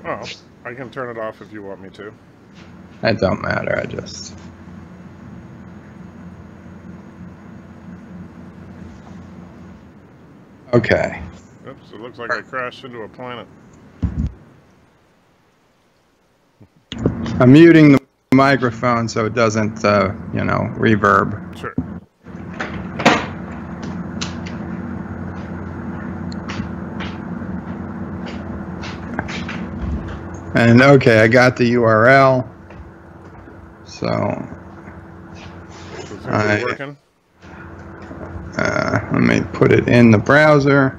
Oh, I can turn it off if you want me to. It don't matter, I just... Okay. Oops, it looks like I crashed into a planet. I'm muting the microphone so it doesn't, you know, reverb. Sure. And okay, I got the URL. So working? Let me put it in the browser.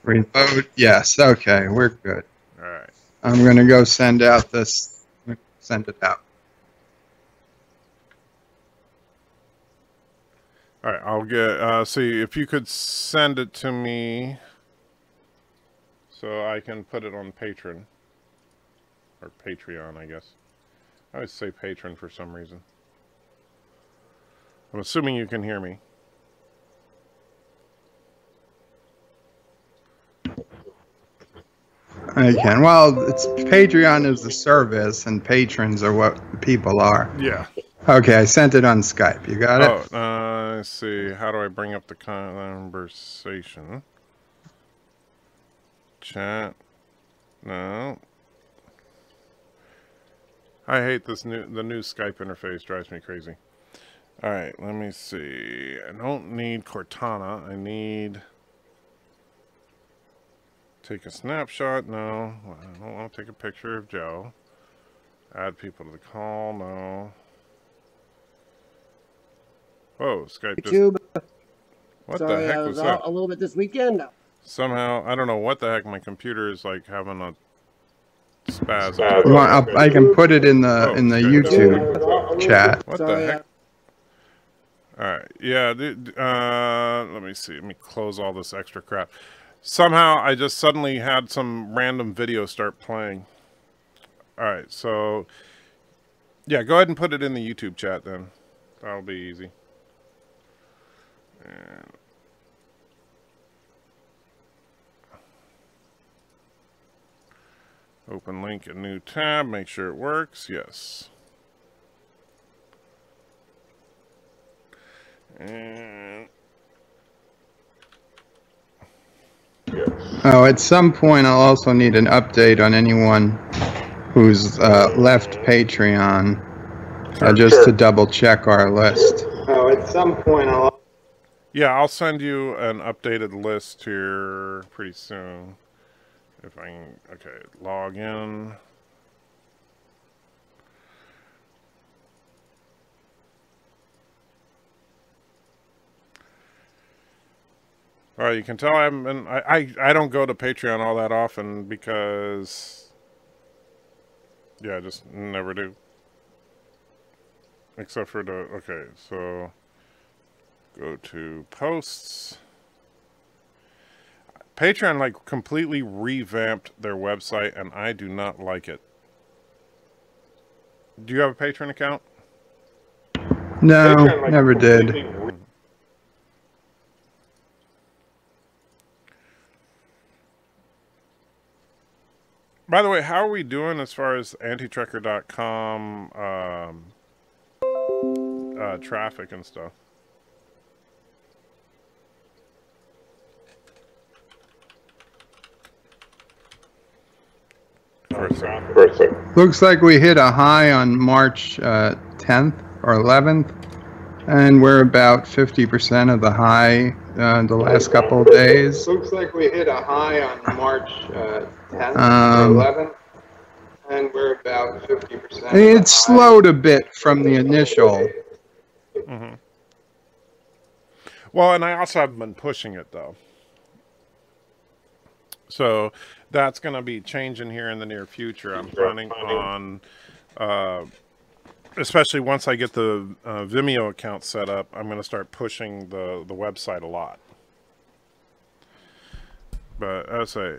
Reload. Yes. Okay, we're good. All right. I'm gonna go send out this. Send it out. All right. I'll get. See if you could send it to me, so I can put it on Patreon or Patreon, I guess. I always say patron for some reason. I'm assuming you can hear me. I can. Well, it's Patreon is the service, and patrons are what people are. Yeah. Okay, I sent it on Skype. You got it? Oh, let's see. How do I bring up the conversation? Chat. No. I hate the new Skype interface. Drives me crazy. All right, let me see. I don't need Cortana. I need... Take a snapshot. No. I don't want to take a picture of Joe. Add people to the call. No. Whoa, Skype YouTube. What Sorry, the heck I was was that? out a little bit this weekend. Somehow, I don't know what the heck, my computer is like having a spaz. I can put it in the YouTube chat. What the heck? Alright, yeah, let me see. Let me close all this extra crap. Somehow, I just suddenly had some random video start playing. Alright, so... Yeah, go ahead and put it in the YouTube chat then. That'll be easy. And... Open link, a new tab, make sure it works. Yes. And... Oh, at some point I'll also need an update on anyone who's left Patreon, just to double check our list. Oh, at some point I'll... Yeah, I'll send you an updated list here pretty soon. If I can, okay, log in. All right, you can tell I don't go to Patreon all that often because, yeah, I just never do. Except for the, okay, so go to posts. Patreon like completely revamped their website and I do not like it. Do you have a Patreon account? No, never did. By the way, how are we doing as far as antitrekker.com traffic and stuff? Looks like we hit a high on March 10th or 11th, and we're about 50% of the high the last couple of days. Looks like we hit a high on March 10th or 11th, and we're about 50%. It's slowed a bit from the initial. Mm-hmm. Well, and I also have been pushing it, though. So that's going to be changing here in the near future. I'm planning on, especially once I get the Vimeo account set up, I'm going to start pushing the website a lot. But I say,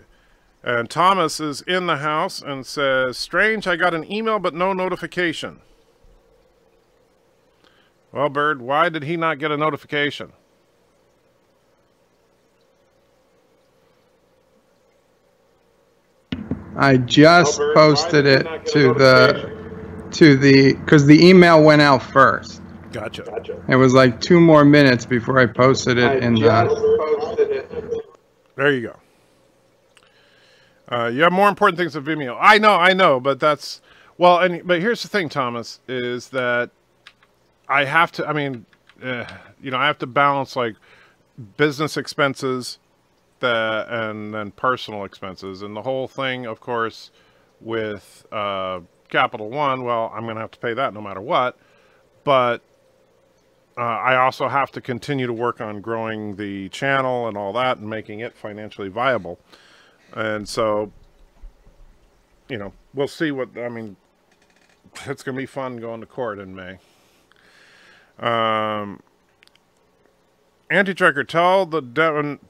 and Thomas is in the house and says, strange, I got an email but no notification. Well, Bird, why did he not get a notification? I just posted it to the because the email went out first. Gotcha. It was like 2 more minutes before I posted it in the. There you go. You have more important things than Vimeo. I know, but that's well. But here's the thing, Thomas, is that I have to. I mean, you know, I have to balance like business expenses, and then personal expenses, and the whole thing, of course, with Capital One. Well, I'm going to have to pay that no matter what, but I also have to continue to work on growing the channel and all that and making it financially viable. And so, you know, we'll see what, I mean, it's going to be fun going to court in May. Anti-Tracker, tell the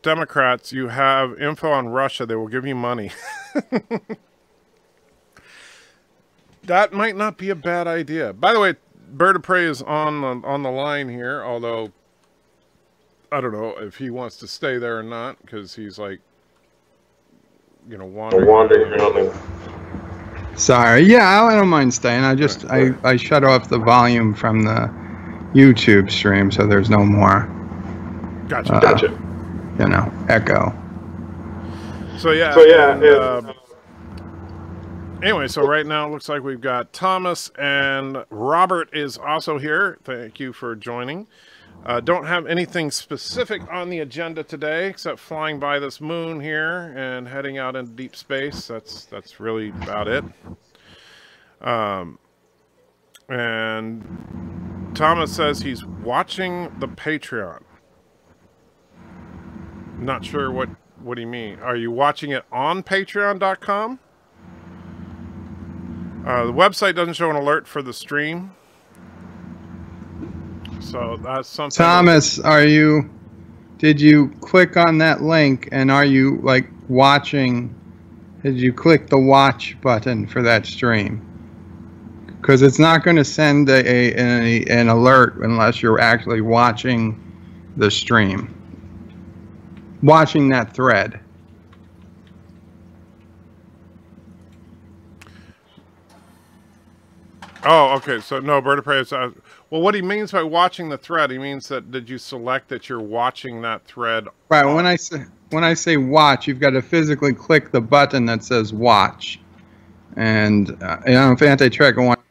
Democrats you have info on Russia. They will give you money. That might not be a bad idea. By the way, BIRDOPREY is on the line here, although I don't know if he wants to stay there or not, because he's like, you know, wandering around. Sorry, yeah, I don't mind staying. I just I shut off the volume from the YouTube stream, so there's no more. Gotcha. You know, echo. So yeah. Anyway, so right now it looks like we've got Thomas and Robert is also here. Thank you for joining. Don't have anything specific on the agenda today except flying by this moon here and heading out into deep space. That's really about it. And Thomas says he's watching the Patreon. Not sure what do you mean? Are you watching it on patreon.com? The website doesn't show an alert for the stream. So that's something. Thomas, did you click on that link and are you like watching? Did you click the watch button for that stream? Because it's not going to send an alert unless you're actually watching the stream. Watching that thread. Oh, okay. So no, BIRDOPREY is... well, what he means by watching the thread, he means that did you select that you're watching that thread? Right. When I say watch, you've got to physically click the button that says watch. And you know, if Anti-Tracker wants...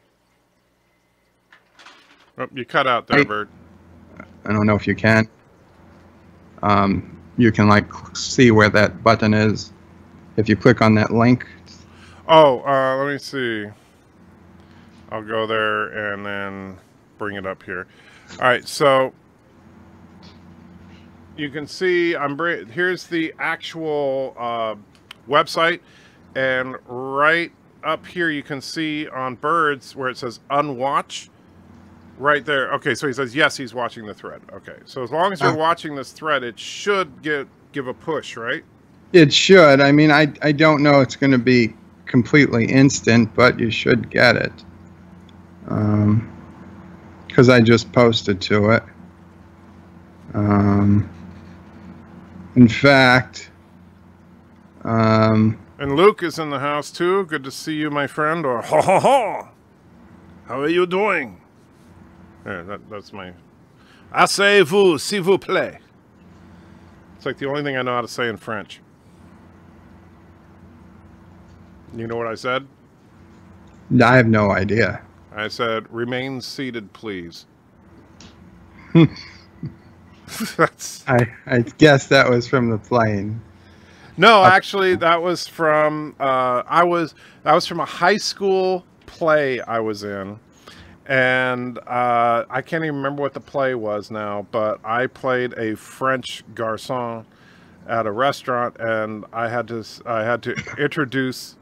Oh, you cut out there, Bird. I don't know if you can. You can like see where that button is if you click on that link. Oh, let me see. I'll go there and then bring it up here. All right, so you can see here's the actual website, and right up here you can see on Birds where it says unwatch. Right there. Okay, so he says yes, he's watching the thread. Okay, so as long as you're watching this thread, it should give a push, right? It should. I mean, I don't know it's going to be completely instant, but you should get it. Because I just posted to it. In fact, and Luke is in the house too. Good to see you, my friend. Or ho ho ho. How are you doing? Yeah, that's my... Asseyez-vous, s'il vous plaît. It's like the only thing I know how to say in French. You know what I said? I have no idea. I said, remain seated, please. I guess that was from the plane. No, actually, that was from... that was from a high school play I was in. And I can't even remember what the play was now, but I played a French garçon at a restaurant, and I had to introduce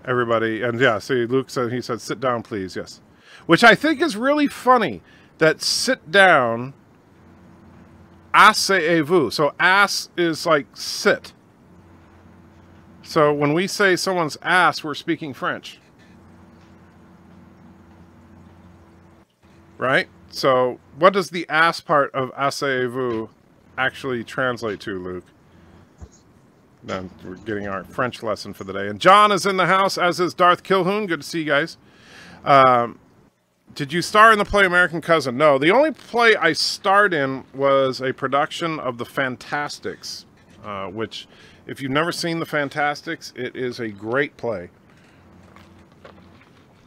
everybody. And yeah, see, Luke said, he said, sit down, please. Yes. Which I think is really funny, that sit down, asseyez-vous. So ass is like sit. So when we say someone's ass, we're speaking French. Right? So what does the ass part of asseyez-vous actually translate to, Luke? Then we're getting our French lesson for the day. And John is in the house, as is Darth Kilhoun. Good to see you guys. Did you star in the play American Cousin? No, the only play I starred in was a production of The Fantastics, which, if you've never seen The Fantastics, it is a great play.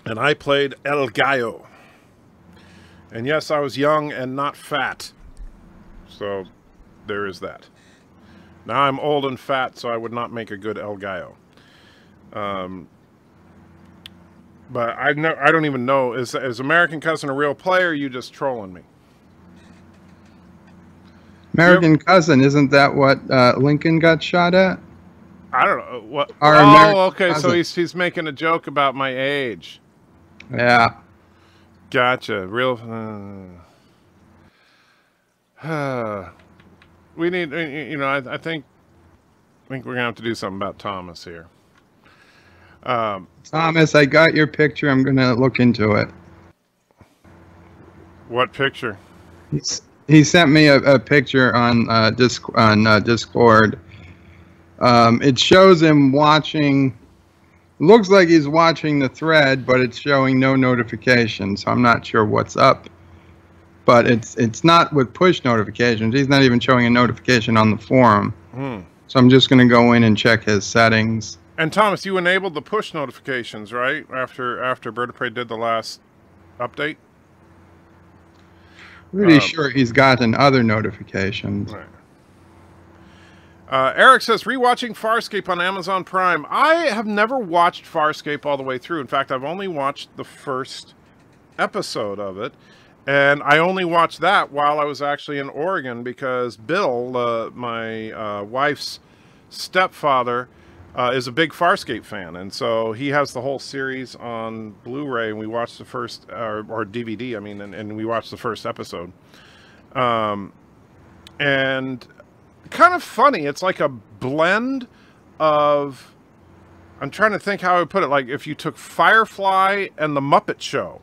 And I played El Gallo. And yes, I was young and not fat. So there is that. Now I'm old and fat, so I would not make a good El Gallo. But I don't even know, is American Cousin a real play, or are you just trolling me? American Cousin, isn't that what Lincoln got shot at? I don't know. What? Oh, okay, so he's making a joke about my age. Yeah. Gotcha. Real... we need, you know, I think we're going to have to do something about Thomas here. Thomas, I got your picture. I'm going to look into it. What picture? He sent me a picture on Discord. It shows him watching. Looks like he's watching the thread, but it's showing no notifications. So I'm not sure what's up. But it's not with push notifications. He's not even showing a notification on the forum. So I'm just going to go in and check his settings. And Thomas, you enabled the push notifications, right? After BIRDOPREY did the last update? Pretty sure he's gotten other notifications. Right. Eric says, rewatching Farscape on Amazon Prime. I have never watched Farscape all the way through. In fact, I've only watched the first episode of it. And I only watched that while I was actually in Oregon because Bill, my wife's stepfather, is a big Farscape fan. And so he has the whole series on Blu-ray, and we watched the first, or DVD, I mean, and we watched the first episode. And kind of funny. It's like a blend of, I'm trying to think how I would put it, like if you took Firefly and The Muppet Show.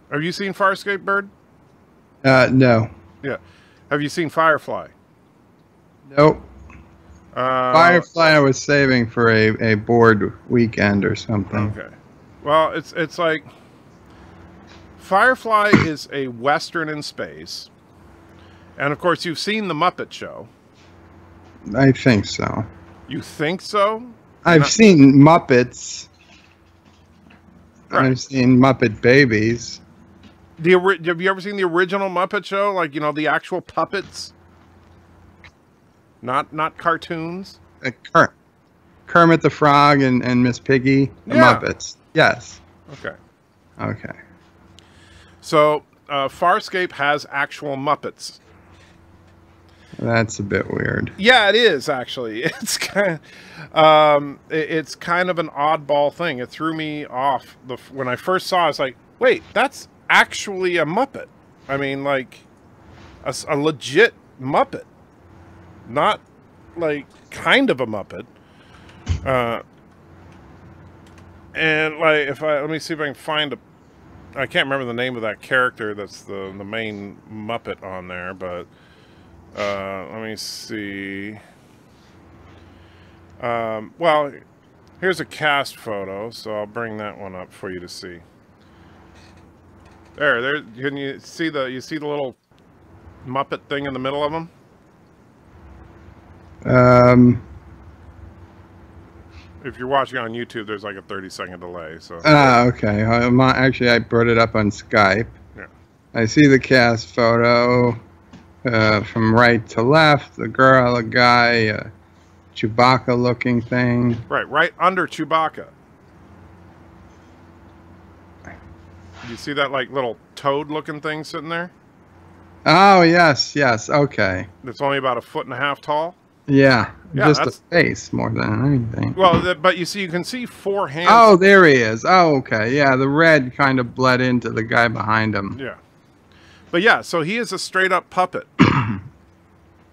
Have you seen Farscape, Bird? No. Yeah. Have you seen Firefly? Nope. Firefly I was saving for a bored weekend or something. Okay. Well, it's like Firefly is a Western in space. And of course you've seen The Muppet Show. I think so. You think so? I've seen Muppets. Right. I've seen Muppet Babies. Have you ever seen the original Muppet Show? Like, you know, the actual puppets? Not cartoons? Kermit the Frog and Miss Piggy, the Muppets. Yes. Okay. Okay. So, Farscape has actual Muppets. That's a bit weird. Yeah, it is, actually. It's kind of, it's kind of an oddball thing. It threw me off. When I first saw it, I was like, wait, that's actually a Muppet. I mean, like, a legit Muppet. Not, like, kind of a Muppet. And, like, let me see if I can find I can't remember the name of that character that's the main Muppet on there, but, let me see. Well, here's a cast photo, so I'll bring that one up for you to see. There, can you see the little Muppet thing in the middle of them? If you're watching on YouTube, there's like a 30-second delay. So. Okay. Actually, I brought it up on Skype. Yeah. I see the cast photo from right to left. The girl, a guy, Chewbacca-looking thing. Right under Chewbacca. You see that like little toad-looking thing sitting there? Oh yes, okay. It's only about 1.5 feet tall. Yeah, just a face more than anything. Well, but you see, you can see 4 hands. Oh, there he is. Oh, okay. Yeah, the red kind of bled into the guy behind him. Yeah, but yeah, so he is a straight up puppet.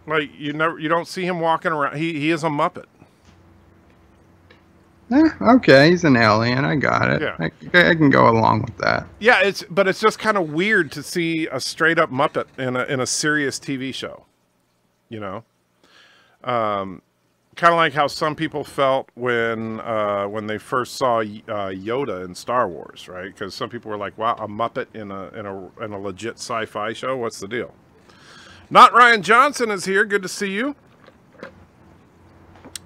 Like you don't see him walking around. He is a Muppet. Okay, he's an alien. I got it. Yeah. I can go along with that. Yeah, but it's just kind of weird to see a straight up Muppet in a serious TV show. You know. Kind of like how some people felt when they first saw Yoda in Star Wars, right? Because some people were like, "Wow, a Muppet in a legit sci-fi show? What's the deal?" Not Ryan Johnson is here. Good to see you.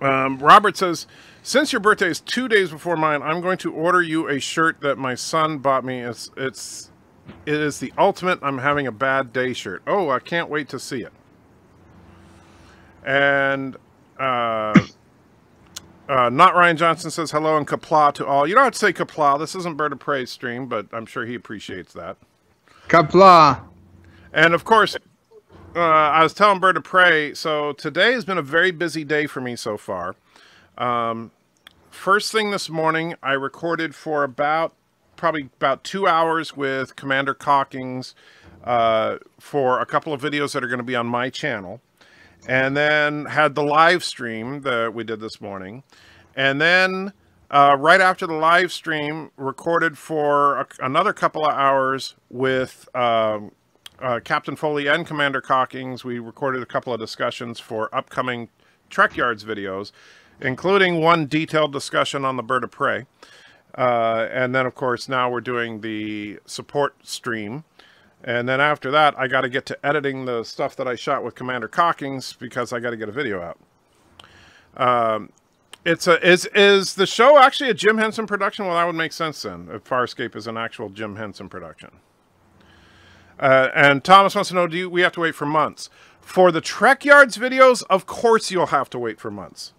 Robert says, "Since your birthday is 2 days before mine, I'm going to order you a shirt that my son bought me. It is the ultimate I'm having a bad day shirt. Oh, I can't wait to see it." And Not Ryan Johnson says hello and kapla to all. You don't have to say kapla. This isn't Bird of Prey's stream, but I'm sure he appreciates that. Kapla. And of course, I was telling Bird of Prey, so today has been a very busy day for me so far. First thing this morning, I recorded for probably about 2 hours with Commander Cockings for a couple of videos that are going to be on my channel. And then had the live stream that we did this morning. And then right after the live stream, recorded for another couple of hours with Captain Foley and Commander Cockings. We recorded a couple of discussions for upcoming Trek Yards videos, including one detailed discussion on the Bird of Prey. And then, of course, now we're doing the support stream. And then after that, I got to get to editing the stuff that I shot with Commander Cockings because I got to get a video out. Is the show actually a Jim Henson production? Well, that would make sense then, if Farscape is an actual Jim Henson production. And Thomas wants to know, do we have to wait for months? For the Trek Yards videos, of course you'll have to wait for months.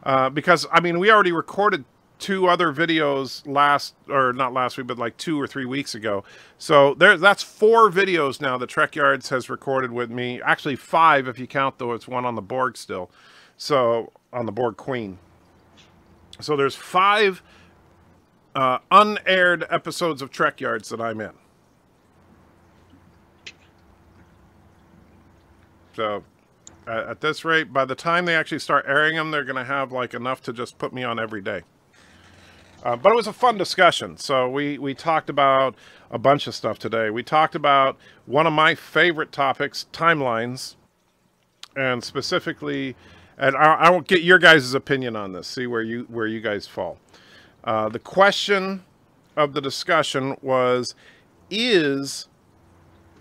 Because, I mean, we already recorded 2 other videos not last week, but like 2 or 3 weeks ago. So that's 4 videos now that Trek Yards has recorded with me. Actually 5 if you count, though it's one on the Borg still. So on the Borg Queen. So there's 5 unaired episodes of Trek Yards that I'm in. So at this rate, by the time they actually start airing them, they're going to have like enough to just put me on every day. But it was a fun discussion. So we talked about a bunch of stuff today. We talked about one of my favorite topics, timelines, and specifically, and I will get your guys' opinion on this, see where you guys fall. The question of the discussion was, is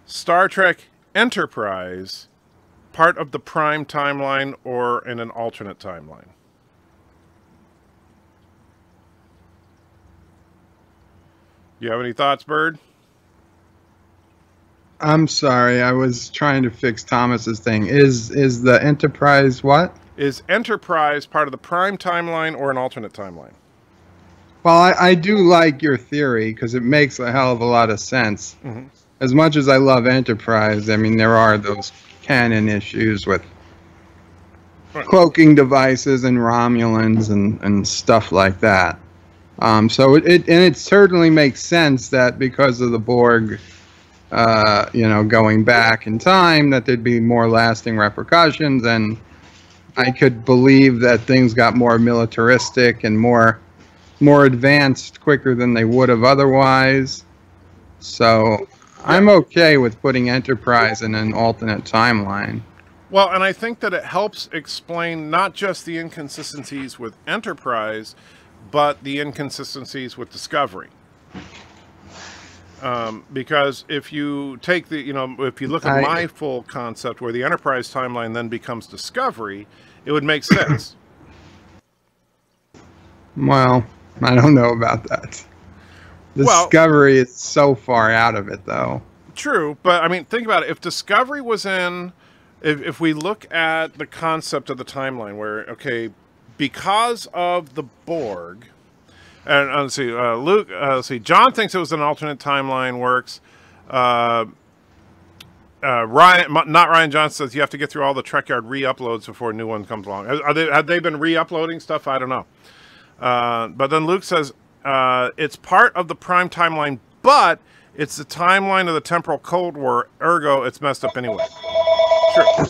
Star Trek Enterprise part of the Prime timeline or in an alternate timeline? You have any thoughts, Bird? I'm sorry, I was trying to fix Thomas's thing. Is the Enterprise what? Is Enterprise part of the Prime timeline or an alternate timeline? Well, I do like your theory because it makes a hell of a lot of sense. Mm-hmm. As much as I love Enterprise, I mean, there are those canon issues with cloaking devices and Romulans and stuff like that. So it certainly makes sense that because of the Borg, going back in time, that there'd be more lasting repercussions, and I could believe that things got more militaristic and more advanced quicker than they would have otherwise. So I'm okay with putting Enterprise in an alternate timeline. Well, and I think that it helps explain not just the inconsistencies with Enterprise, but the inconsistencies with Discovery. Because if you take if you look at my full concept where the Enterprise timeline then becomes Discovery, it would make sense. Well, I don't know about that. Discovery is so far out of it, though. True, but I mean, think about it. If Discovery was in, if we look at the concept of the timeline where, okay, because of the Borg, and let's see, Luke, let's see, John thinks it was an alternate timeline works. Ryan Johnson says you have to get through all the Trek Yard re-uploads before a new one comes along. Have they been re-uploading stuff? I don't know. But then Luke says it's part of the Prime timeline, but it's the timeline of the temporal Cold War. Ergo, it's messed up anyway. Sure.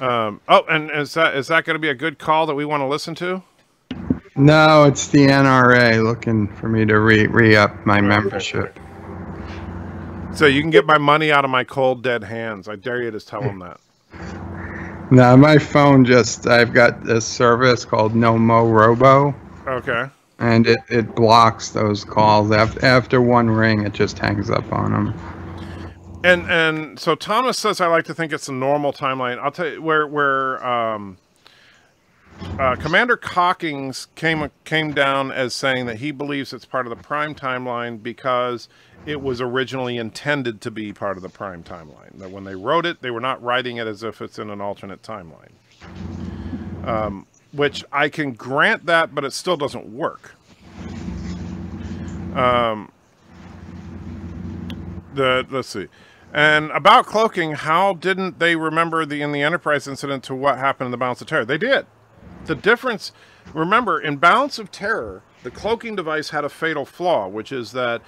Oh, and is that going to be a good call that we want to listen to? No, it's the NRA looking for me to re-up my membership. So you can get my money out of my cold, dead hands. I dare you to tell them that. No, my phone I've got this service called No Mo Robo. Okay. And it blocks those calls. After one ring, it just hangs up on them. And so Thomas says, I like to think it's a normal timeline. I'll tell you where Commander Cockings came down as saying that he believes it's part of the prime timeline because it was originally intended to be part of the prime timeline. That when they wrote it, they were not writing it as if it's in an alternate timeline. Which I can grant that, but it still doesn't work. Let's see. And about cloaking, how didn't they remember in the Enterprise incident to what happened in the Balance of Terror? They did. The difference, remember, in Balance of Terror, the cloaking device had a fatal flaw, which is that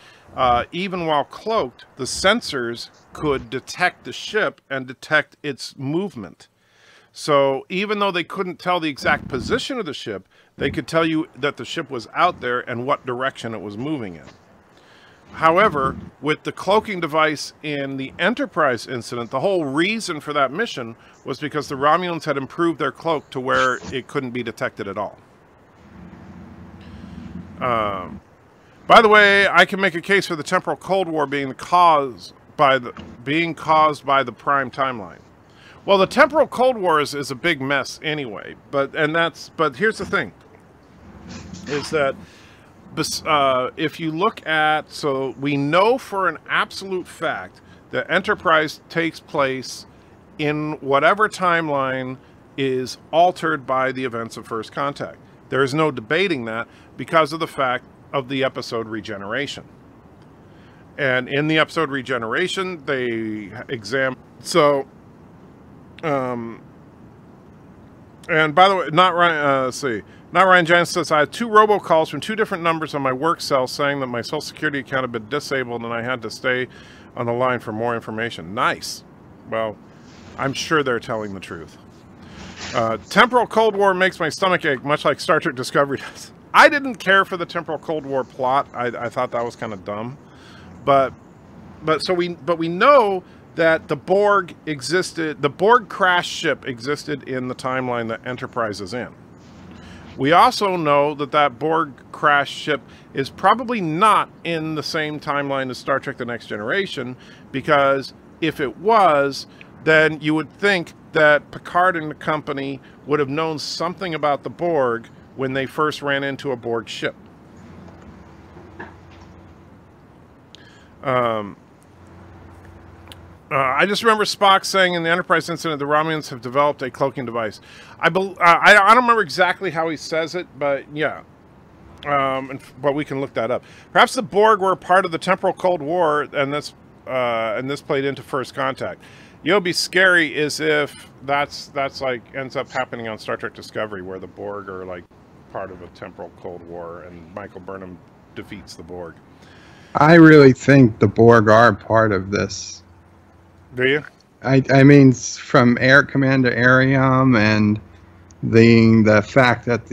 even while cloaked, the sensors could detect the ship and detect its movement. So even though they couldn't tell the exact position of the ship, they could tell you that the ship was out there and what direction it was moving in. However, with the cloaking device in the Enterprise incident, the whole reason for that mission was because the Romulans had improved their cloak to where it couldn't be detected at all. By the way, I can make a case for the temporal Cold War being caused by the prime timeline. Well, the temporal Cold War is a big mess anyway. But here's the thing: is that if you look at, so we know for an absolute fact that Enterprise takes place in whatever timeline is altered by the events of First Contact. There is no debating that because of the fact of the episode Regeneration. And in the episode Regeneration, they examine. So, and by the way, not Ryan. Let's see. Not Ryan Giants says, I had 2 robocalls from 2 different numbers on my work cell saying that my Social Security account had been disabled and I had to stay on the line for more information. Nice. Well, I'm sure they're telling the truth. Temporal Cold War makes my stomach ache, much like Star Trek Discovery does. I didn't care for the Temporal Cold War plot. I thought that was kind of dumb. But we know that the Borg existed. The Borg crash ship existed in the timeline that Enterprise is in. We also know that that Borg crash ship is probably not in the same timeline as Star Trek The Next Generation, because if it was, then you would think that Picard and the company would have known something about the Borg when they first ran into a Borg ship. I just remember Spock saying in the Enterprise incident, the Romulans have developed a cloaking device. I don't remember exactly how he says it, but yeah. But we can look that up. Perhaps the Borg were part of the temporal Cold War, and this played into First Contact. You'll be scary is if that's like ends up happening on Star Trek Discovery, where the Borg are like part of a temporal Cold War, and Michael Burnham defeats the Borg. I really think the Borg are part of this. Do you? I mean, from Air Commander Arium and the fact that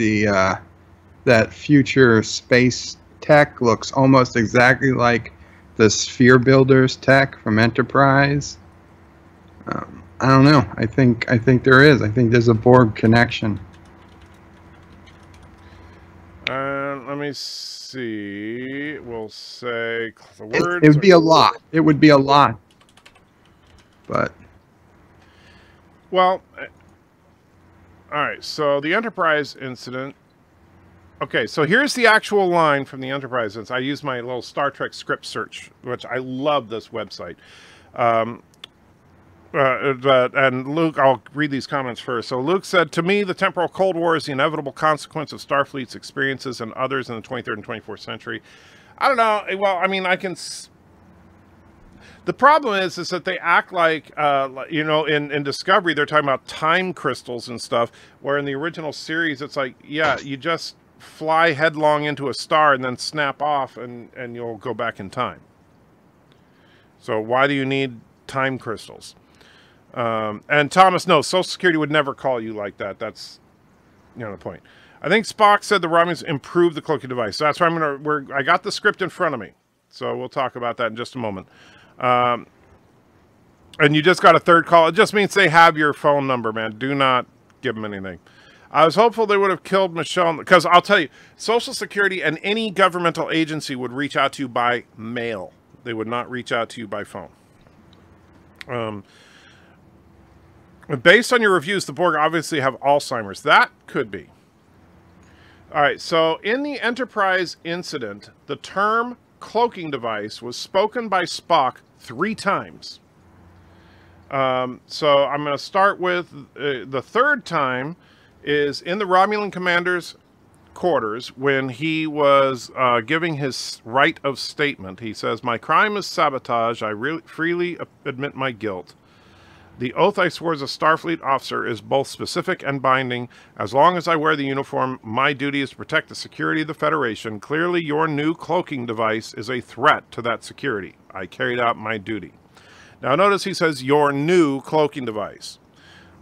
that future space tech looks almost exactly like the Sphere Builders tech from Enterprise. I don't know. I think there is. I think there's a Borg connection. Let me see. We'll say the words. It would be a lot. It would be a lot. But well, all right. So the Enterprise incident. Okay, so here's the actual line from the Enterprise incident. I used my little Star Trek script search, which I love this website. And Luke, I'll read these comments first. So Luke said, to me, the temporal Cold War is the inevitable consequence of Starfleet's experiences and others in the 23rd and 24th century. I don't know. Well, I mean, I can... The problem is that they act like, you know, in Discovery, they're talking about time crystals and stuff, where in the original series, it's like, yeah, you just fly headlong into a star and then snap off and you'll go back in time. So why do you need time crystals? And Thomas, no, Social Security would never call you like that. That's, you know, the point. I think Spock said the Romulans improved the cloaking device. So that's why I got the script in front of me. So we'll talk about that in just a moment. And you just got a third call. It just means they have your phone number, man. Do not give them anything. I was hopeful they would have killed Michelle, because I'll tell you, Social Security and any governmental agency would reach out to you by mail. They would not reach out to you by phone. Based on your reviews, the Borg obviously have Alzheimer's. That could be. All right, so in the Enterprise incident, the term cloaking device was spoken by Spock 3 times. So I'm going to start with the third time is in the Romulan commander's quarters when he was giving his right of statement. He says, "My crime is sabotage. I freely admit my guilt. The oath I swore as a Starfleet officer is both specific and binding. As long as I wear the uniform, my duty is to protect the security of the Federation. Clearly, your new cloaking device is a threat to that security. I carried out my duty." Now, notice he says, your new cloaking device.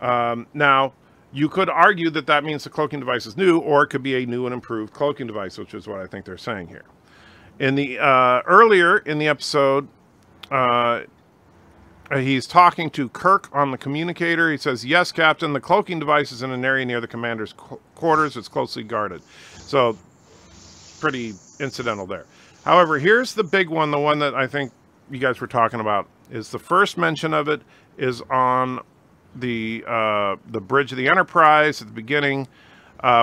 Now, you could argue that that means the cloaking device is new, or it could be a new and improved cloaking device, which is what I think they're saying here. In the earlier in the episode, he's talking to Kirk on the communicator. He says, "Yes, Captain, the cloaking device is in an area near the commander's quarters. It's closely guarded." So, pretty incidental there. However, here's the big one, the one that I think you guys were talking about, is the first mention of it is on the bridge of the Enterprise at the beginning,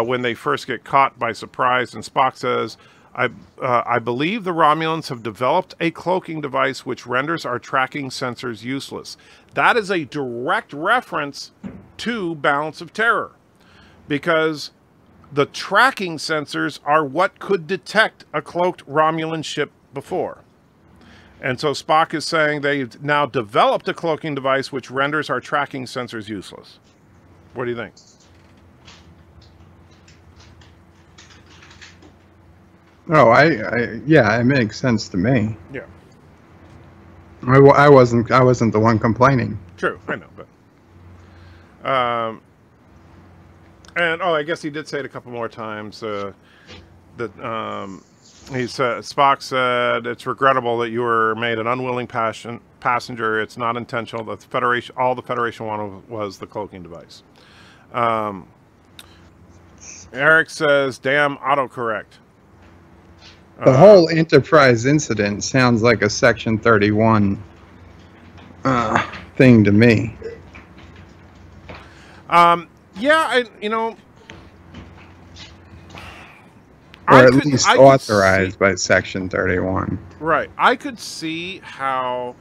when they first get caught by surprise, and Spock says, I believe the Romulans have developed a cloaking device which renders our tracking sensors useless. That is a direct reference to Balance of Terror, because the tracking sensors are what could detect a cloaked Romulan ship before. And so Spock is saying they've now developed a cloaking device which renders our tracking sensors useless. What do you think? Oh, yeah, it makes sense to me. Yeah. I wasn't the one complaining. True, I know, but and oh, I guess he did say it a couple more times. Spock said, "It's regrettable that you were made an unwilling passenger. It's not intentional. The Federation, all the Federation wanted was the cloaking device." Eric says, "Damn autocorrect." The whole Enterprise incident sounds like a Section 31 thing to me. Yeah, you know, or at least authorized by Section 31. Right. I could see how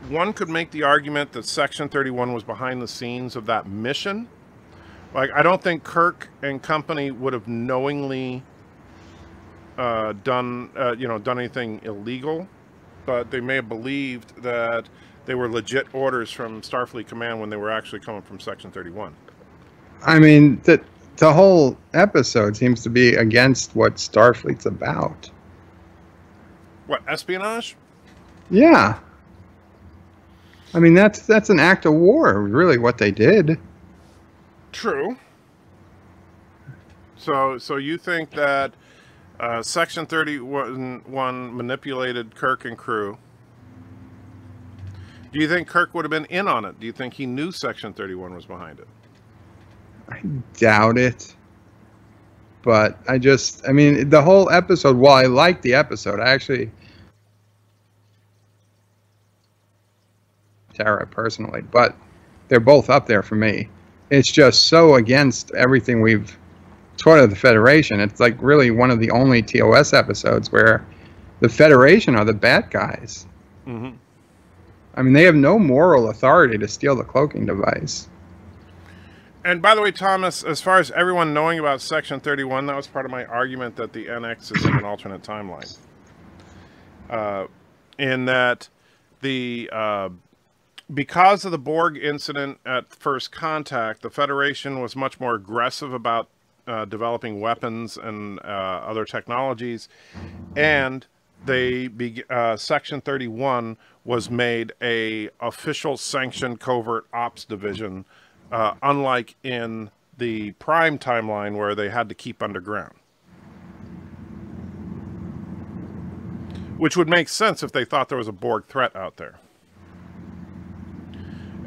one could make the argument that Section 31 was behind the scenes of that mission. Like, I don't think Kirk and company would have knowingly done anything illegal, but they may have believed that they were legit orders from Starfleet Command when they were actually coming from Section 31. I mean, the whole episode seems to be against what Starfleet's about. What, espionage? Yeah. I mean, that's an act of war, really, what they did. True. So you think that Section 31 manipulated Kirk and crew? Do you think Kirk would have been in on it? Do you think he knew Section 31 was behind it? I doubt it. But I mean, the whole episode, while I liked the episode, I actually... Tara, personally, but they're both up there for me. It's just so against everything we've taught of the Federation. It's like really one of the only TOS episodes where the Federation are the bad guys. Mm-hmm. I mean, they have no moral authority to steal the cloaking device. And by the way, Thomas, as far as everyone knowing about Section 31, that was part of my argument that the NX is in an alternate timeline. In that because of the Borg incident at First Contact, the Federation was much more aggressive about developing weapons and other technologies, and Section 31 was made a official sanctioned covert ops division, unlike in the Prime timeline where they had to keep underground. Which would make sense if they thought there was a Borg threat out there.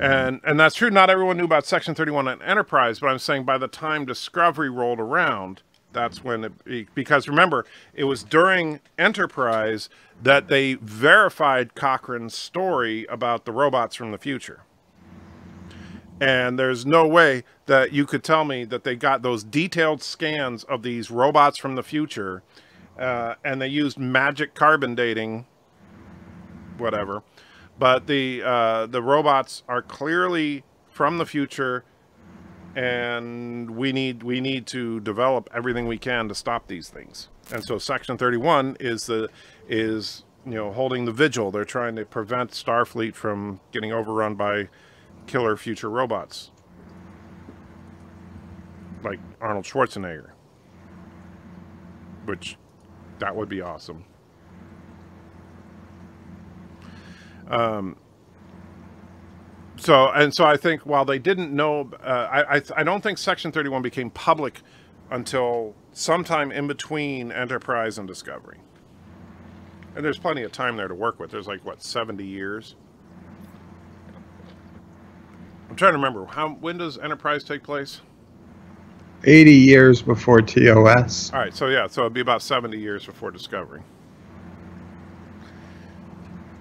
And that's true. Not everyone knew about Section 31 and Enterprise, but I'm saying by the time Discovery rolled around, that's when because remember, it was during Enterprise that they verified Cochrane's story about the robots from the future. And there's no way that you could tell me that they got those detailed scans of these robots from the future, and they used magic carbon dating, whatever. But the robots are clearly from the future, and we need to develop everything we can to stop these things. And so Section 31 is holding the vigil. They're trying to prevent Starfleet from getting overrun by killer future robots like Arnold Schwarzenegger, which that would be awesome. So I think while they didn't know, I don't think Section 31 became public until sometime in between Enterprise and Discovery. And there's plenty of time there to work with. There's like, what, 70 years? I'm trying to remember. When does Enterprise take place? 80 years before TOS. All right, so yeah, so it'd be about 70 years before Discovery.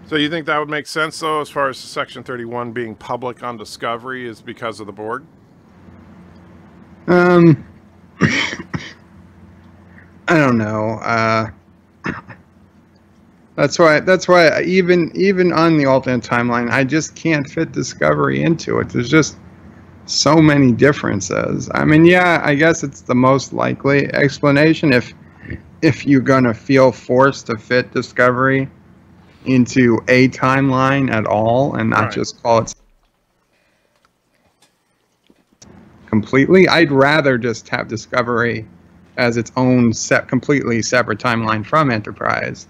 So you think that would make sense, though, as far as Section 31 being public on Discovery is because of the Borg? I don't know. That's why even on the alternate timeline, I just can't fit Discovery into it. There's just so many differences. I mean, yeah, I guess it's the most likely explanation if you're gonna feel forced to fit Discovery into a timeline at all and not just call it completely. I'd rather just have Discovery as its own completely separate timeline from Enterprise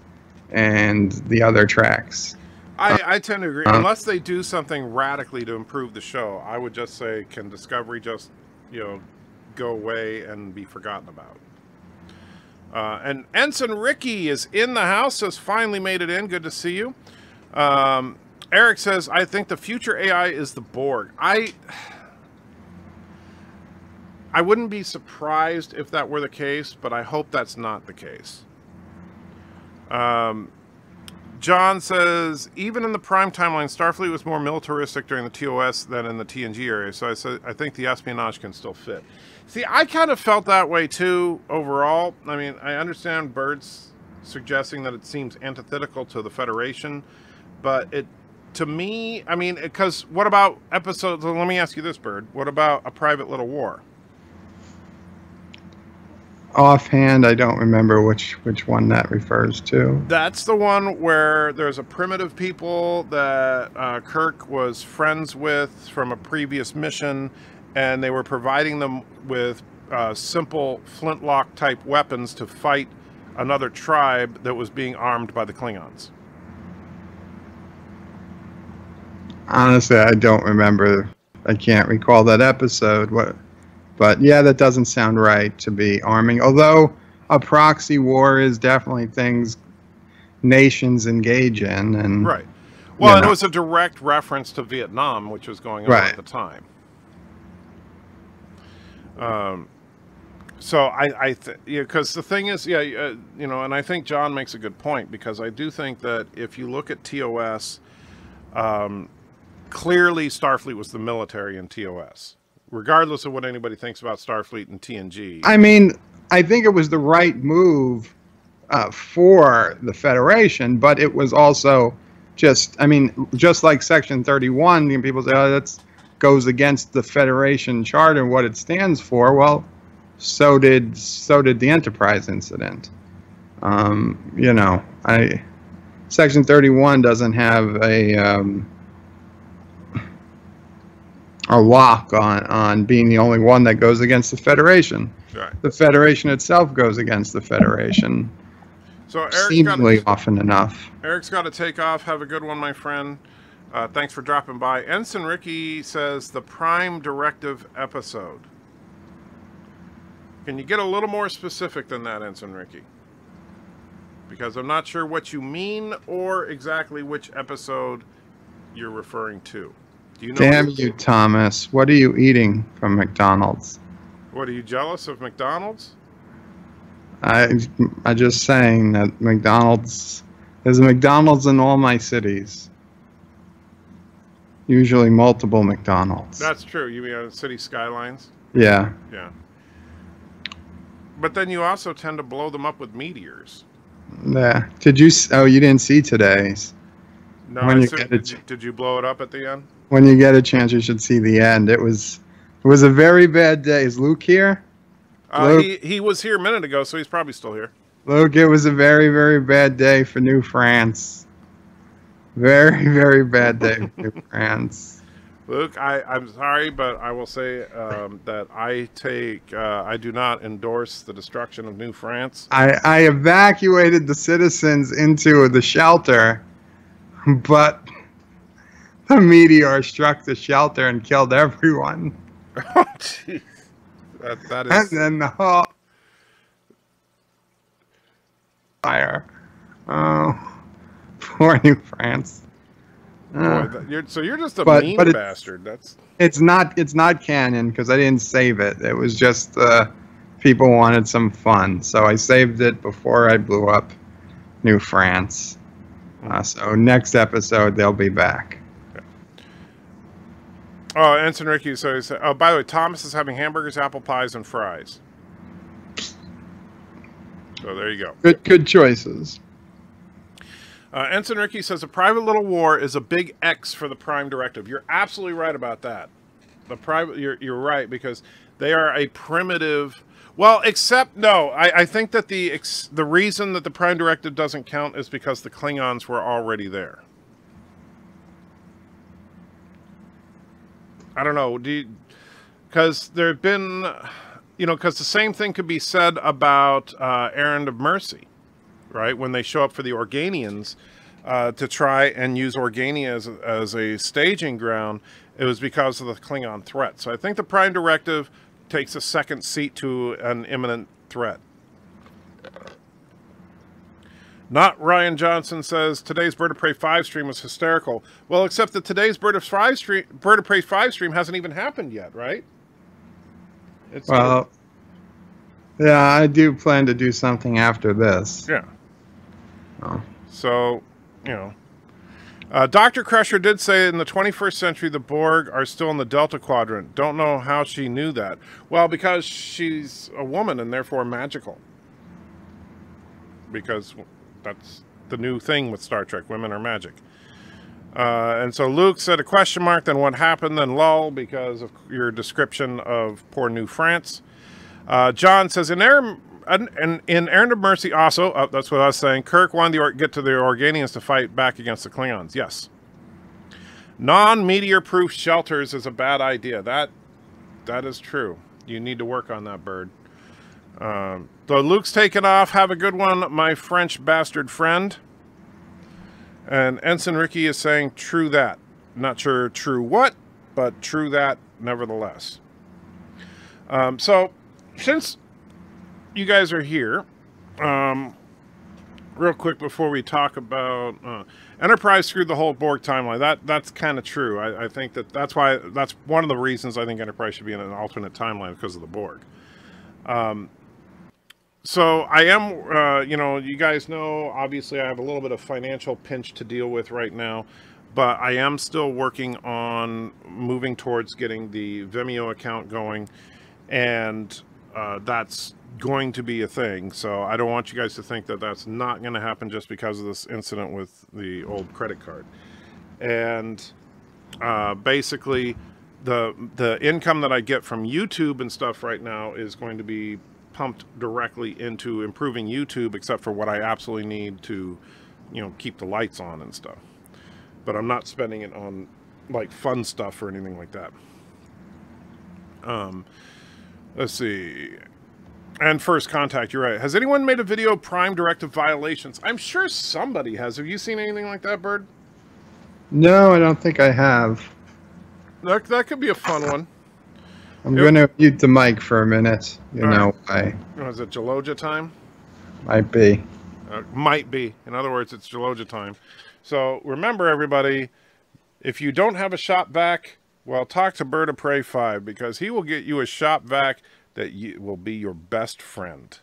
and the other tracks. I tend to agree. Unless they do something radically to improve the show, I would just say, can Discovery just, go away and be forgotten about? And Ensign Ricky is in the house, has finally made it in. Good to see you. Eric says, I think the future AI is the Borg. I wouldn't be surprised if that were the case, but I hope that's not the case. John says, even in the prime timeline, Starfleet was more militaristic during the TOS than in the TNG area. So I think the espionage can still fit. See, I kind of felt that way too overall. I mean, I understand Bird's suggesting that it seems antithetical to the Federation, but to me, I mean, because what about episodes? Let me ask you this, Bird. What about A Private Little War? Offhand, I don't remember which one that refers to. That's the one where there's a primitive people that Kirk was friends with from a previous mission, and they were providing them with simple flintlock type weapons to fight another tribe that was being armed by the Klingons. Honestly, I don't remember. I can't recall that episode. But yeah, that doesn't sound right to be arming. Although a proxy war is definitely things nations engage in. And, right. Well, and it was a direct reference to Vietnam, which was going on at the time. So because the thing is, and I think John makes a good point, because I do think that if you look at TOS, clearly Starfleet was the military in TOS. Regardless of what anybody thinks about Starfleet and TNG. I mean, I think it was the right move for the Federation, but it was also just like Section 31, people say, oh, that goes against the Federation Charter and what it stands for. Well, so did the Enterprise incident. Section 31 doesn't have a lock on being the only one that goes against the Federation. Right. The Federation itself goes against the Federation. So seemingly often enough. Eric's got to take off. Have a good one, my friend. Thanks for dropping by. Ensign Ricky says the Prime Directive episode. Can you get a little more specific than that, Ensign Ricky? Because I'm not sure what you mean or exactly which episode you're referring to. Do you know? Damn you, Thomas. What are you eating from McDonald's? What, are you jealous of McDonald's? I just saying that McDonald's, there's a McDonald's in all my cities. Usually multiple McDonald's. That's true. You mean on city skylines? Yeah. Yeah. But then you also tend to blow them up with meteors. Yeah. Did you? Oh, you didn't see today's. No, did you blow it up at the end? When you get a chance, you should see the end. It was a very bad day. Is Luke here? Luke? He was here a minute ago, so he's probably still here. Luke, it was a very, very bad day for New France. Very, very bad day for New France. Luke, I'm sorry, but I will say that I do not endorse the destruction of New France. I evacuated the citizens into the shelter, but the meteor struck the shelter and killed everyone. Oh, jeez. That is... And then the whole fire. Oh, poor New France. Boy, so you're just a mean bastard. It's not canon because I didn't save it. It was just people wanted some fun, so I saved it before I blew up New France. So next episode they'll be back. Okay. Oh, Ensign Ricky. So he said, oh, by the way, Thomas is having hamburgers, apple pies, and fries. So there you go. Good choices. Ensign Ricky says a private little war is a big X for the Prime Directive. You're absolutely right about that. You're right, because they are a primitive. Well, except no, I think that the reason that the Prime Directive doesn't count is because the Klingons were already there. I don't know, because there have been, because the same thing could be said about Errand of Mercy. Right, when they show up for the Organians to try and use Organia as a staging ground, it was because of the Klingon threat. So I think the Prime Directive takes a second seat to an imminent threat. Not Ryan Johnson says today's Bird of Prey 5 stream was hysterical. Well, except that today's Bird of Prey 5 stream hasn't even happened yet, right? Well, yeah, I do plan to do something after this. Yeah. Oh. So, Dr. Crusher did say in the 21st century the Borg are still in the Delta Quadrant. Don't know how she knew that. Well, because she's a woman and therefore magical. Because that's the new thing with Star Trek. Women are magic. And so Luke said a question mark, then what happened, then lull, because of your description of poor New France. John says, in Errand of Mercy also, that's what I was saying, Kirk wanted to get to the Organians to fight back against the Klingons. Yes. Non-meteor-proof shelters is a bad idea. That is true. You need to work on that, Bird. So Luke's taken off. Have a good one, my French bastard friend. And Ensign Ricky is saying, true that. Not sure true what, but true that nevertheless. So, since you guys are here, real quick before we talk about Enterprise screwed the whole Borg timeline. That's kind of true. I think that's one of the reasons I think Enterprise should be in an alternate timeline, because of the Borg. So I am, you guys know, obviously I have a little bit of financial pinch to deal with right now, but I am still working on moving towards getting the Vimeo account going, and that's going to be a thing. So I don't want you guys to think that that's not going to happen just because of this incident with the old credit card. And basically the income that I get from YouTube and stuff right now is going to be pumped directly into improving YouTube, except for what I absolutely need to, keep the lights on and stuff. But I'm not spending it on like fun stuff or anything like that. Let's see. And First Contact, you're right. Has anyone made a video of Prime Directive violations? I'm sure somebody has. Have you seen anything like that, Bird? No, I don't think I have. That could be a fun one. I'm going to mute the mic for a minute. You know why. Is it Jaloja time? Might be. Might be. In other words, it's Jaloja time. So remember, everybody, If you don't have a shop vac, well, talk to BIRDOPREY 5, because he will get you a shop vac that will be your best friend.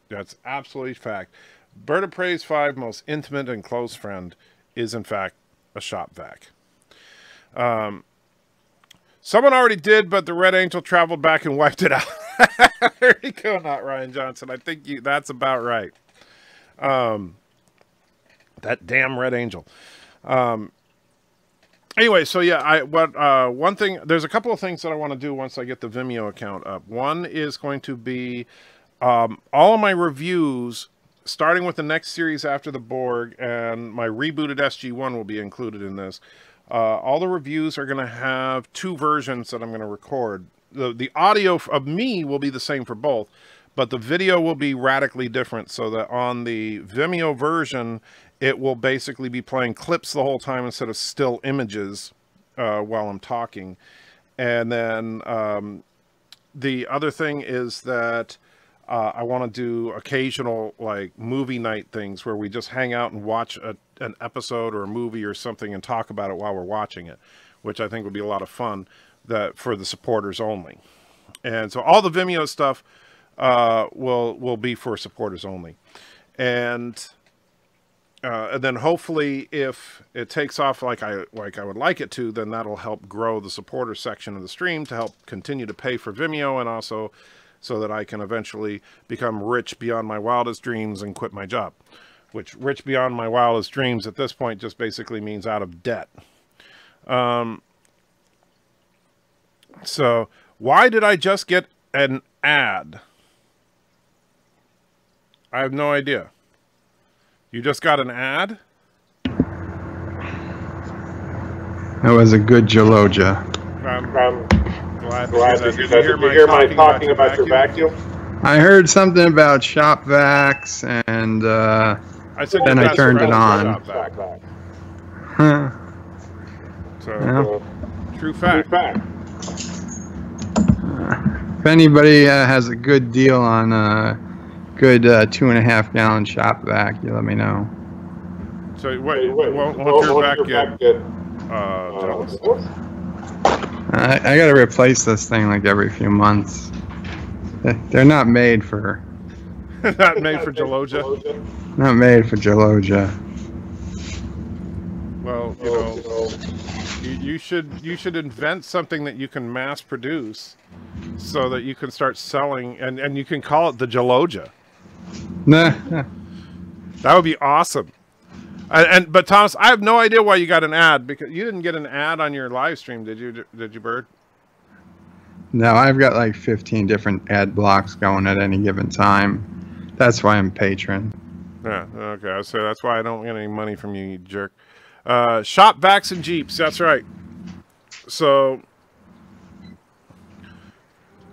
That's absolutely fact. BIRDOPREY's 5 most intimate and close friend is, in fact, a shop vac. Someone already did, but the Red Angel traveled back and wiped it out. There you go, not Ryan Johnson. I think that's about right. That damn Red Angel. Anyway, so yeah, one thing, there's a couple of things that I want to do once I get the Vimeo account up. One is going to be all of my reviews, starting with the next series after the Borg, and my rebooted SG-1 will be included in this. All the reviews are going to have 2 versions that I'm going to record. The audio of me will be the same for both, but the video will be radically different, so that on the Vimeo version, it will basically be playing clips the whole time instead of still images while I'm talking. And then the other thing is that I want to do occasional like movie night things where we just hang out and watch an episode or a movie or something and talk about it while we're watching it, which I think would be a lot of fun for the supporters only. And so all the Vimeo stuff will be for supporters only. And then hopefully if it takes off like I would like it to, then that'll help grow the supporter section of the stream to help continue to pay for Vimeo, and also so that I can eventually become rich beyond my wildest dreams and quit my job. Which, rich beyond my wildest dreams at this point just basically means out of debt. So, why did I just get an ad? I have no idea. You just got an ad? That was a good Jaloja. I'm glad to hear my talking about your vacuum. I heard something about shop vacs, and then I turned it on. Huh. So, true fact. If anybody has a good deal on a good 2.5 gallon shop vac, you let me know. So wait, won't your vac get jealous? I gotta replace this thing like every few months. They're not made for... Not made for Jaloja? Not made for Jaloja. Well, you should invent something that you can mass produce so that you can start selling, and you can call it the Jaloja. Nah. That would be awesome. But Thomas, I have no idea why you got an ad, because you didn't get an ad on your live stream, did you, Bird? No, I've got like 15 different ad blocks going at any given time. That's why I'm patron. Yeah, okay. So that's why I don't get any money from you, you jerk. Shop vacs and Jeeps, that's right. So,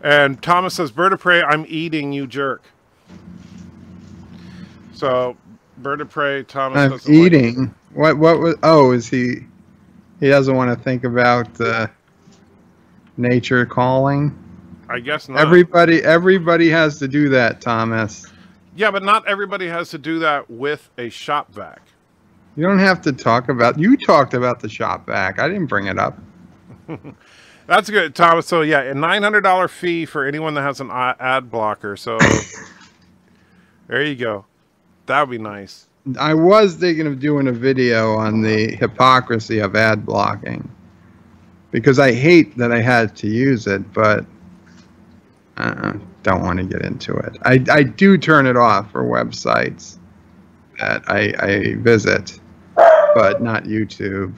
and Thomas says, BIRDOPREY, I'm eating, you jerk. So, BIRDOPREY, Thomas I'm doesn't eating. Like... What was? Oh, is he doesn't want to think about nature calling. I guess not. Everybody has to do that, Thomas. Yeah, but not everybody has to do that with a shop vac. You don't have to talk about... You talked about the shop vac. I didn't bring it up. That's good, Thomas. So, yeah, a $900 fee for anyone that has an ad blocker. So, there you go. That would be nice. I was thinking of doing a video on the hypocrisy of ad blocking, because I hate that I had to use it, but don't want to get into it. I do turn it off for websites that I visit, but not YouTube.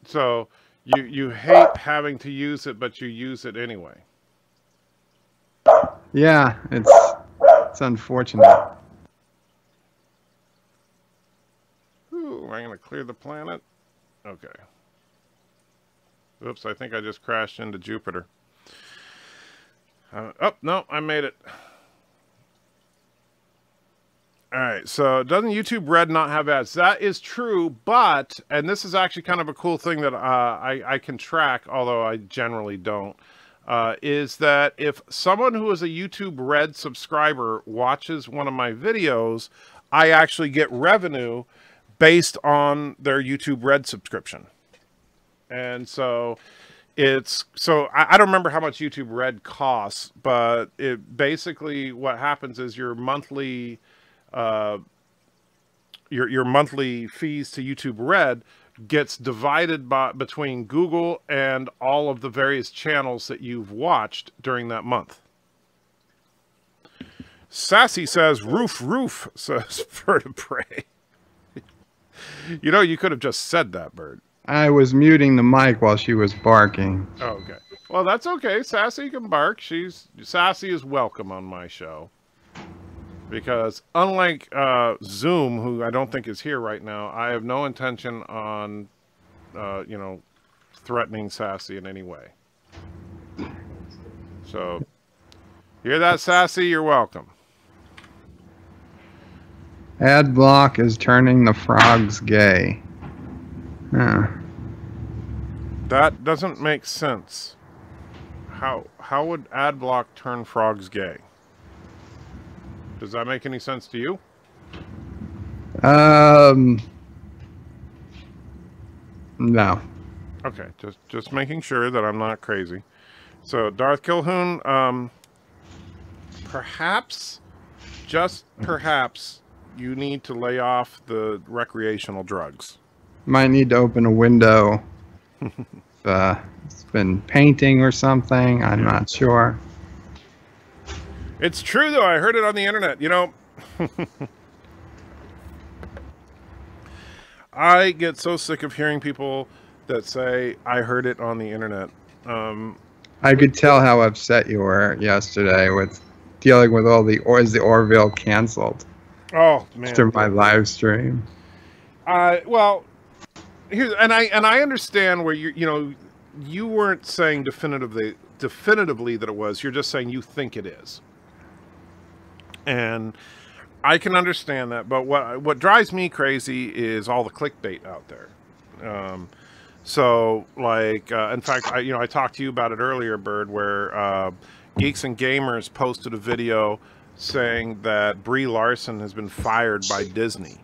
So you hate having to use it, but you use it anyway. Yeah, it's unfortunate. Ooh, am I going to clear the planet? Okay. Oops, I think I just crashed into Jupiter. Oh, no, I made it. Alright, so doesn't YouTube Red not have ads? That is true, but, and this is actually kind of a cool thing that I can track, although I generally don't, is that if someone who is a YouTube Red subscriber watches one of my videos, I actually get revenue based on their YouTube Red subscription. And so I don't remember how much YouTube Red costs, but it basically, what happens is your monthly your monthly fees to YouTube Red gets divided between Google and all of the various channels that you've watched during that month. Sassy says, roof, says BIRDOPREY. You know, you could have just said that, Bird. I was muting the mic while she was barking. Oh, okay. Well, that's okay. Sassy can bark. Sassy is welcome on my show. Because unlike Zoom, who I don't think is here right now, I have no intention on, you know, threatening Sassy in any way. So, hear that, Sassy? You're welcome. Ad block is turning the frogs gay. Huh. That doesn't make sense. How would ad block turn frogs gay? Does that make any sense to you? No. Okay, just making sure that I'm not crazy. So, Darth Kilhoun, perhaps, just perhaps, you need to lay off the recreational drugs. Might need to open a window. It's been painting or something. I'm not sure. It's true, though. I heard it on the internet. You know, I get so sick of hearing people that say, I heard it on the internet. I could tell how upset you were yesterday with dealing with all the, or is the Orville canceled? Oh, man. After my live stream. Well, here's, and I understand where you weren't saying definitively that it was. You're just saying you think it is. And I can understand that, but what drives me crazy is all the clickbait out there. So, like, in fact, I talked to you about it earlier, Bird, where Geeks and Gamers posted a video saying that Brie Larson has been fired by Disney.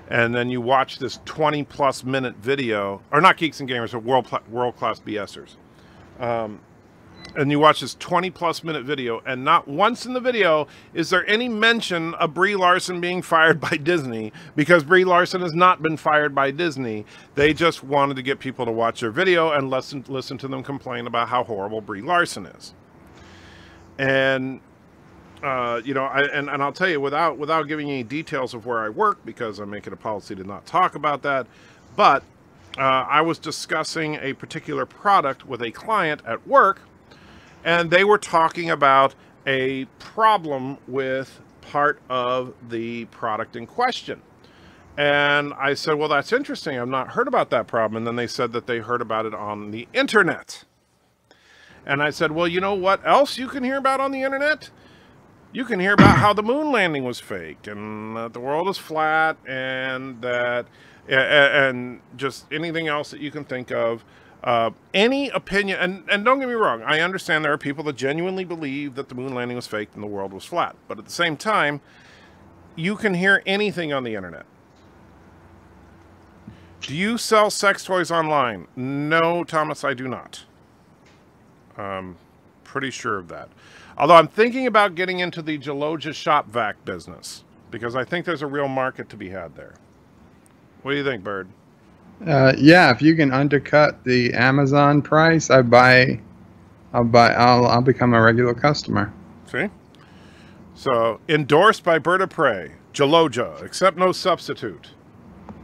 And then you watch this 20-plus minute video, or not Geeks and Gamers, but world-class BSers. And you watch this 20-plus minute video, and not once in the video is there any mention of Brie Larson being fired by Disney, because Brie Larson has not been fired by Disney. They just wanted to get people to watch their video and listen to them complain about how horrible Brie Larson is. And and I'll tell you, without giving any details of where I work, because I'm making a policy to not talk about that, but I was discussing a particular product with a client at work, and they were talking about a problem with part of the product in question. And I said, well, that's interesting. I've not heard about that problem. And then they said that they heard about it on the internet. And I said, well, you know what else you can hear about on the internet? You can hear about how the moon landing was fake, and that the world is flat, and that, and just anything else that you can think of. Any opinion, and don't get me wrong, I understand there are people that genuinely believe that the moon landing was fake and the world was flat. But at the same time, you can hear anything on the internet. Do you sell sex toys online? No, Thomas, I do not. Pretty sure of that. Although I'm thinking about getting into the Gelogia shop vac business, because I think there's a real market to be had there. What do you think, Bird? Yeah, if you can undercut the Amazon price, I'll become a regular customer. See? So, endorsed by BIRDOPREY, Gelogia, except no substitute.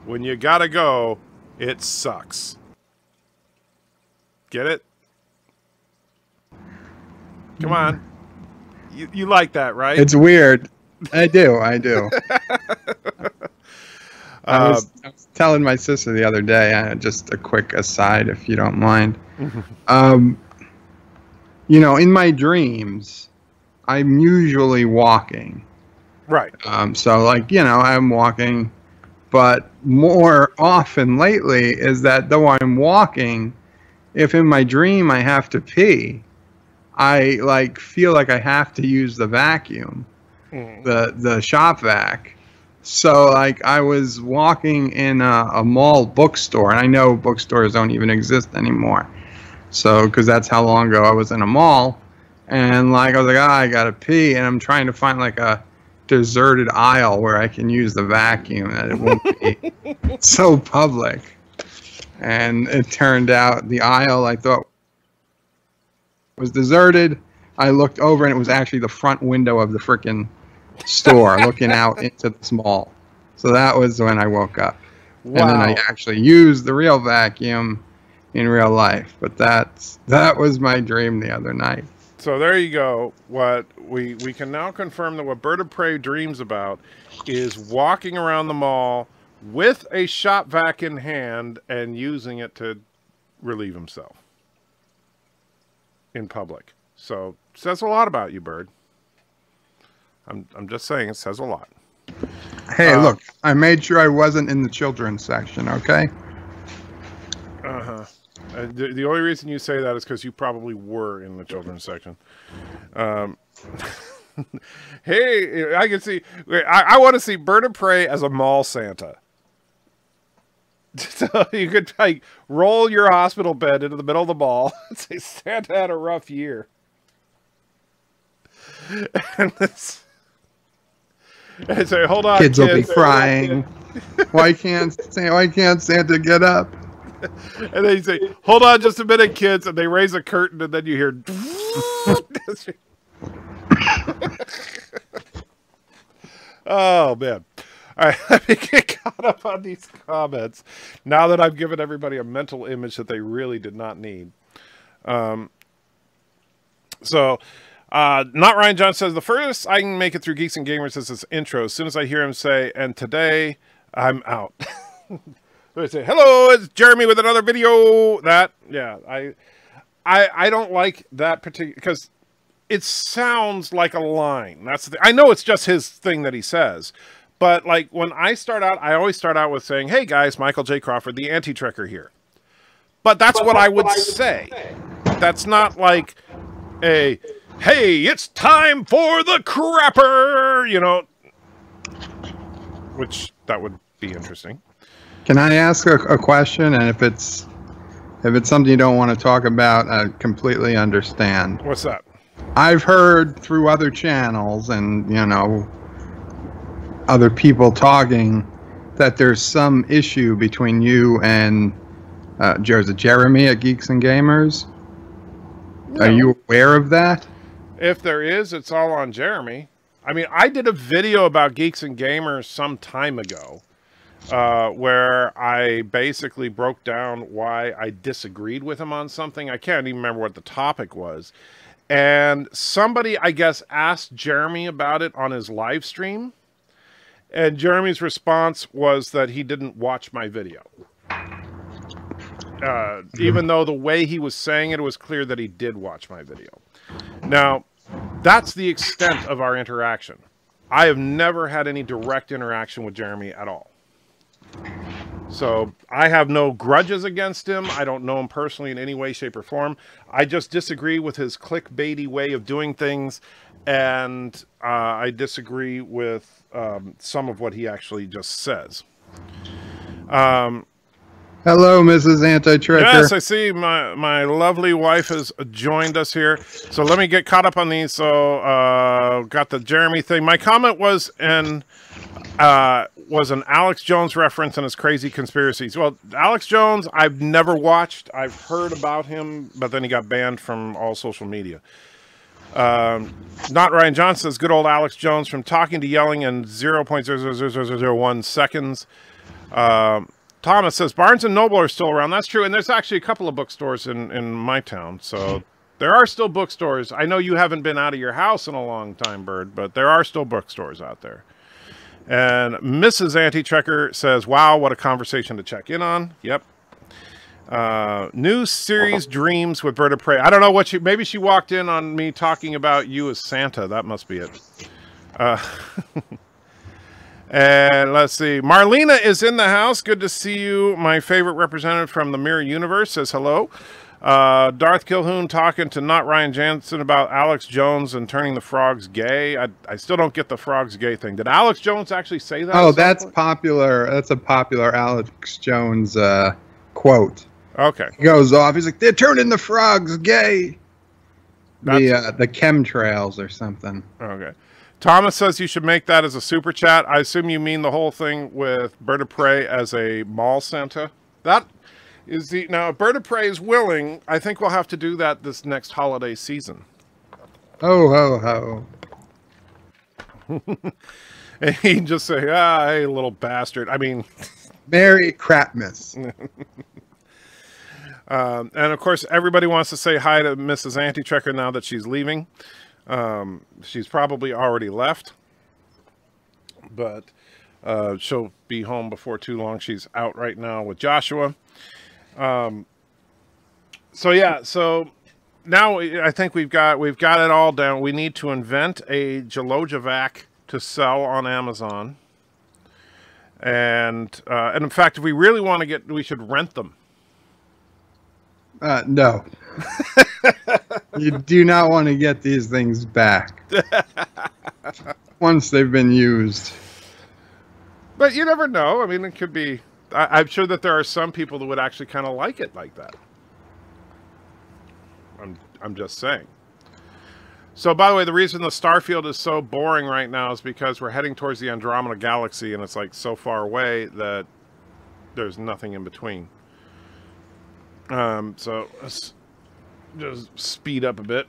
When you gotta go, it sucks. Get it? Come on. You like that, right? It's weird. I do. I was telling my sister the other day, just a quick aside, if you don't mind. In my dreams, I'm usually walking. Right. So, I'm walking. But more often lately is that though I'm walking, if in my dream I have to pee, I feel like I have to use the vacuum, the shop vac. So, like, I was walking in a mall bookstore, and I know bookstores don't even exist anymore. So, because that's how long ago I was in a mall. And, like, I was like, I gotta pee. And I'm trying to find, like, a deserted aisle where I can use the vacuum, that it won't be so public. And it turned out the aisle I thought was deserted. I looked over, and it was actually the front window of the frickin' store looking out into the mall. So that was when I woke up. Wow. And then I actually used the real vacuum in real life. But that was my dream the other night. So there you go. What we can now confirm that what BIRDOPREY dreams about is walking around the mall with a shop vac in hand and using it to relieve himself in public. So it says a lot about you, Bird. I'm just saying, it says a lot. Hey, look, I made sure I wasn't in the children's section, okay? Uh-huh. The only reason you say that is because you probably were in the children's section. Hey, I can see... I want to see BIRDOPREY as a mall Santa. So you could, like, roll your hospital bed into the middle of the mall and say, Santa had a rough year. And it's... And say, hold on, kids will be crying. Why can't Santa get up? And then you say, hold on just a minute, kids. And they raise a curtain, and then you hear... Oh, man. All right, let me get caught up on these comments. Now that I've given everybody a mental image that they really did not need. Not Ryan John says, the furthest I can make it through Geeks and Gamers is this intro. As soon as I hear him say, and today I'm out. I say, hello, it's Jeremy with another video. I don't like that particular, because it sounds like a line. That's the thing. I know it's just his thing that he says. But like when I start out, I always start out with saying, hey guys, Michael J. Crawford, the anti-trekker here. But that's what I would say. That's not like a... hey, it's time for the crapper, you know, which that would be interesting. Can I ask a question? And if it's something you don't want to talk about, I completely understand. What's that? I've heard through other channels and, you know, other people talking that there's some issue between you and Jeremy at Geeks and Gamers. No. Are you aware of that? If there is, it's all on Jeremy. I mean, I did a video about Geeks and Gamers some time ago where I basically broke down why I disagreed with him on something. I can't even remember what the topic was. And somebody, I guess, asked Jeremy about it on his live stream. And Jeremy's response was that he didn't watch my video. Even though the way he was saying it, it was clear that he did watch my video. Now, that's the extent of our interaction. I have never had any direct interaction with Jeremy at all. So I have no grudges against him. I don't know him personally in any way, shape, or form. I just disagree with his clickbaity way of doing things. And I disagree with some of what he actually just says. Hello, Mrs. Anti-Trekker. Yes, I see my lovely wife has joined us here. So let me get caught up on these. So got the Jeremy thing. My comment was an Alex Jones reference and his crazy conspiracies. Well, Alex Jones, I've never watched. I've heard about him, but then he got banned from all social media. Not Ryan Johnson says, good old Alex Jones from talking to yelling in 0.00001 seconds. Thomas says, Barnes & Noble are still around. That's true. And there's actually a couple of bookstores in my town. So there are still bookstores. I know you haven't been out of your house in a long time, Bird, but there are still bookstores out there. And Mrs. Anti-Trekker says, wow, what a conversation to check in on. Yep. New series Dreams with BIRDOPREY. I don't know what maybe she walked in on me talking about you as Santa. That must be it. And let's see. Marlena is in the house. Good to see you. My favorite representative from the Mirror Universe says hello. Darth Kilhoun talking to not Ryan Jansen about Alex Jones and turning the frogs gay. I still don't get the frogs gay thing. Did Alex Jones actually say that? Oh, that's popular. That's a popular Alex Jones quote. Okay. He goes off. He's like, they're turning the frogs gay. The chemtrails or something. Okay. Thomas says you should make that as a super chat. I assume you mean the whole thing with BIRDOPREY as a mall Santa. That is the now. If BIRDOPREY is willing, I think we'll have to do that this next holiday season. Oh ho ho! And he can just say, hey, little bastard. I mean, Merry Crapmas. And of course, everybody wants to say hi to Mrs. Antitrekker now that she's leaving. She's probably already left, but she'll be home before too long. She's out right now with Joshua. So yeah, so now I think we've got it all down. We need to invent a Jelojavac to sell on Amazon, and in fact, if we really want to we should rent them. No. You do not want to get these things back once they've been used. But you never know. I mean, it could be. I'm sure that there are some people that would actually kind of like it like that. I'm just saying. So, by the way, the reason the Starfield is so boring right now is because we're heading towards the Andromeda Galaxy, and it's like so far away that there's nothing in between. So let's just speed up a bit.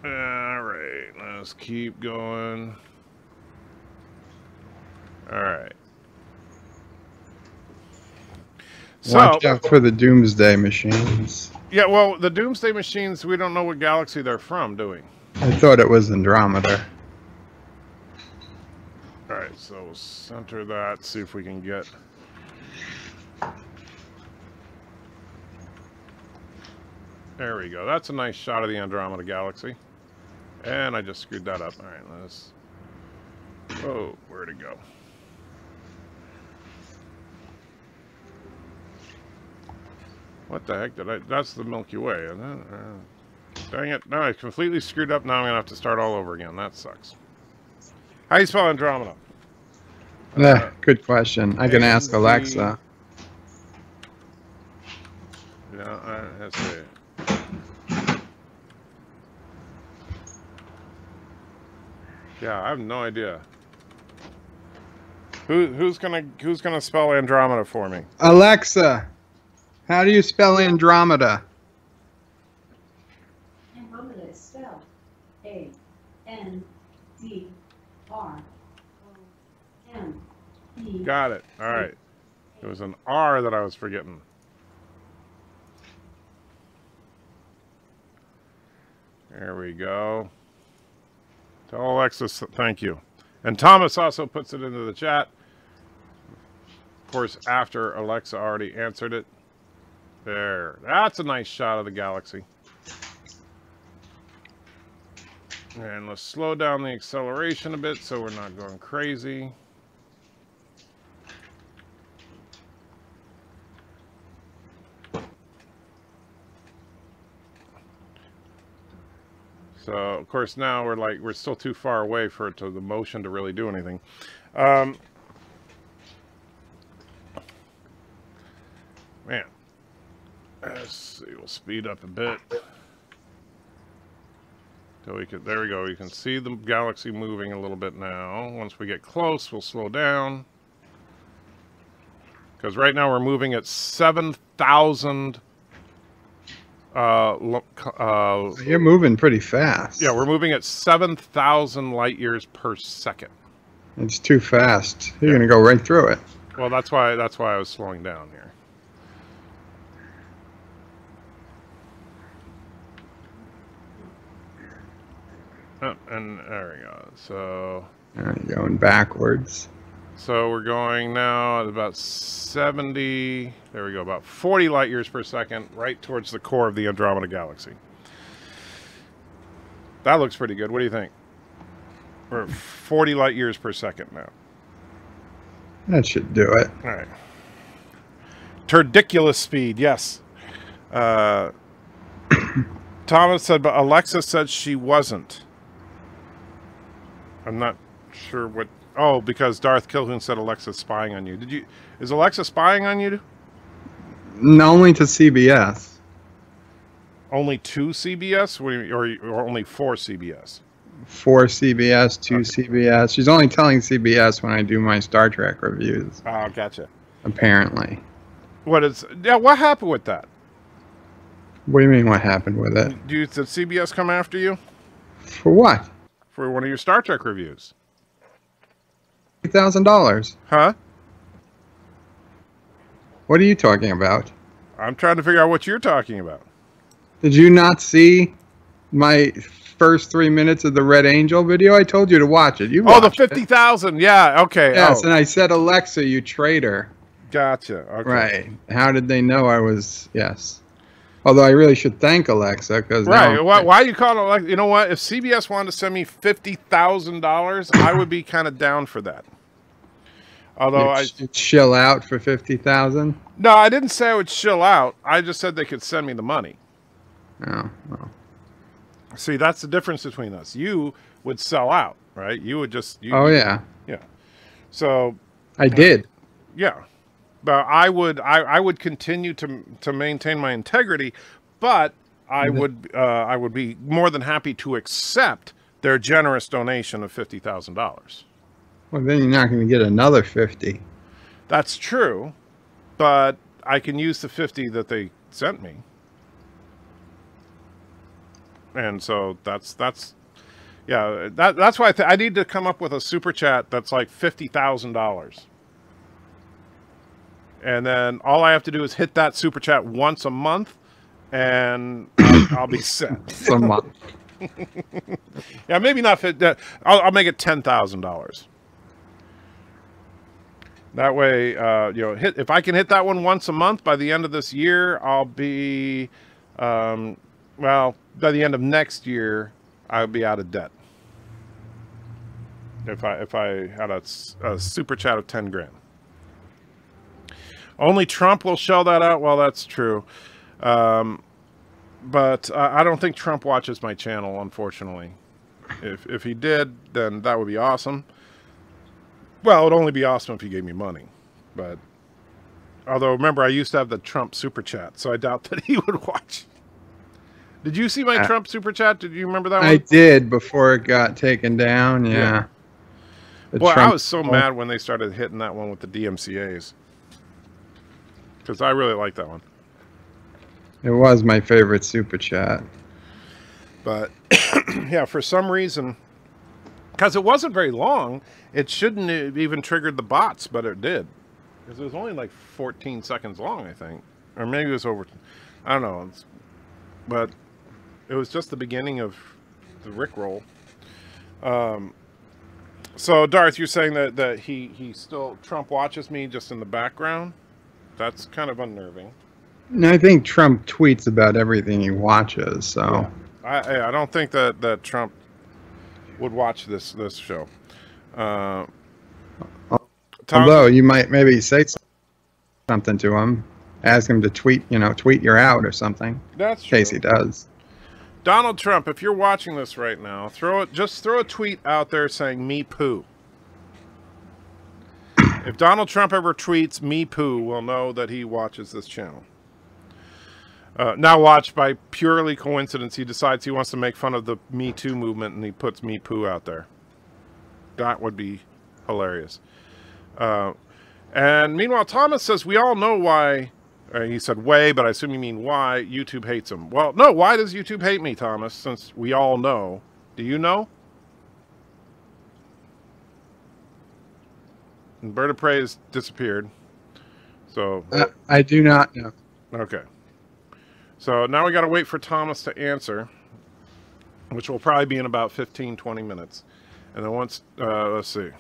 All right, let's keep going. All right. Watch out for the Doomsday machines. Yeah, well, the Doomsday machines, we don't know what galaxy they're from, do we? I thought it was Andromeda. All right, so we'll center that, see if we can get... There we go. That's a nice shot of the Andromeda Galaxy. And I just screwed that up. All right, let's... Oh, where'd it go? What the heck did I... That's the Milky Way, isn't it? Dang it. No, I completely screwed up. Now I'm going to have to start all over again. That sucks. How do you spell Andromeda? Good question. I can ask Alexa. Yeah, let's see. Yeah, I have no idea. Who's gonna spell Andromeda for me? Alexa, how do you spell Andromeda? Andromeda is spelled A-N-D-R-O-M-E. Got it. All right. It was an R that I was forgetting. There we go. Tell Alexa thank you. And Thomas also puts it into the chat. Of course, after Alexa already answered it. There. That's a nice shot of the galaxy. And let's slow down the acceleration a bit so we're not going crazy. So, of course, now we're still too far away for the motion to really do anything. Man. Let's see, we'll speed up a bit. So there we go. You can see the galaxy moving a little bit now. Once we get close, we'll slow down. Because right now we're moving at 7,000. You're moving pretty fast. Yeah, we're moving at 7,000 light years per second. It's too fast. You're gonna go right through it. Well, that's why I was slowing down here. Oh, and there we go. So going backwards. So we're going now at about 70, there we go, about 40 light years per second, right towards the core of the Andromeda Galaxy. That looks pretty good. What do you think? We're at 40 light years per second now. That should do it. All right. Turdiculous speed, yes. Thomas said, but Alexa said she wasn't. I'm not sure what... Oh, because Darth Kilhoun said Alexa's spying on you. Did you... Is Alexa spying on you? No, only to CBS. Only to CBS? Or only for CBS? For CBS, to CBS. She's only telling CBS when I do my Star Trek reviews. Oh, gotcha. Apparently. What happened with that? What do you mean, what happened with it? Did CBS come after you? For what? For one of your Star Trek reviews. $8,000. Huh? What are you talking about? I'm trying to figure out what you're talking about. Did you not see my first 3 minutes of the Red Angel video? I told you to watch it. You watched the 50,000. Yeah, okay. Yes, and I said, Alexa, you traitor. Gotcha. Okay. Right. How did they know I was... Yes. Although I really should thank Alexa, because... Right. Why are you calling Alexa? You know what? If CBS wanted to send me $50,000, I would be kind of down for that. Although You'd chill out for $50,000? No, I didn't say I would chill out. I just said they could send me the money. Oh, well. See, that's the difference between us. You would sell out, right? You would just... yeah. Yeah. So... I did. Yeah. But I would continue to maintain my integrity, but I would be more than happy to accept their generous donation of $50,000. Well, then you're not going to get another 50. That's true, but I can use the 50 that they sent me, and so that's yeah. That's why I need to come up with a super chat that's like $50,000. And then all I have to do is hit that super chat once a month, and I'll be set. Once a month. Yeah, maybe not. I'll make it $10,000. That way, if I can hit that one once a month by the end of this year, I'll be, well, by the end of next year, I'll be out of debt. If I had a super chat of 10 grand. Only Trump will shell that out. Well, that's true. But I don't think Trump watches my channel, unfortunately. If he did, then that would be awesome. Well, it would only be awesome if he gave me money. But, although, remember, I used to have the Trump super chat, so I doubt that he would watch. Did you see my Trump super chat? Did you remember that one? I did, before it got taken down, yeah. Boy, I was so mad when they started hitting that one with the DMCAs. Because I really like that one. It was my favorite super chat. But, yeah, for some reason, because it wasn't very long, it shouldn't have even triggered the bots, but it did. Because it was only like 14 seconds long, I think. Or maybe it was over, I don't know. But it was just the beginning of the Rickroll. So, Darth, you're saying that he still, Trump watches me just in the background? That's kind of unnerving. I think Trump tweets about everything he watches, so... Yeah. I don't think that Trump would watch this show. Although you might maybe say something to him, ask him to tweet you're out or something. That's true. In case he does. Donald Trump, if you're watching this right now, just throw a tweet out there saying "me poo." If Donald Trump ever tweets "me poo," we'll know that he watches this channel. Now watch, by purely coincidence, he decides he wants to make fun of the Me Too movement, and he puts "me poo" out there. That would be hilarious. And meanwhile, Thomas says, we all know why, he said way, but I assume you mean why YouTube hates him. Well, no, why does YouTube hate me, Thomas, since we all know? Do you know? And BIRDOPREY has disappeared. So I do not know. Okay. So now we got to wait for Thomas to answer, which will probably be in about 15-20 minutes. And then once, let's see.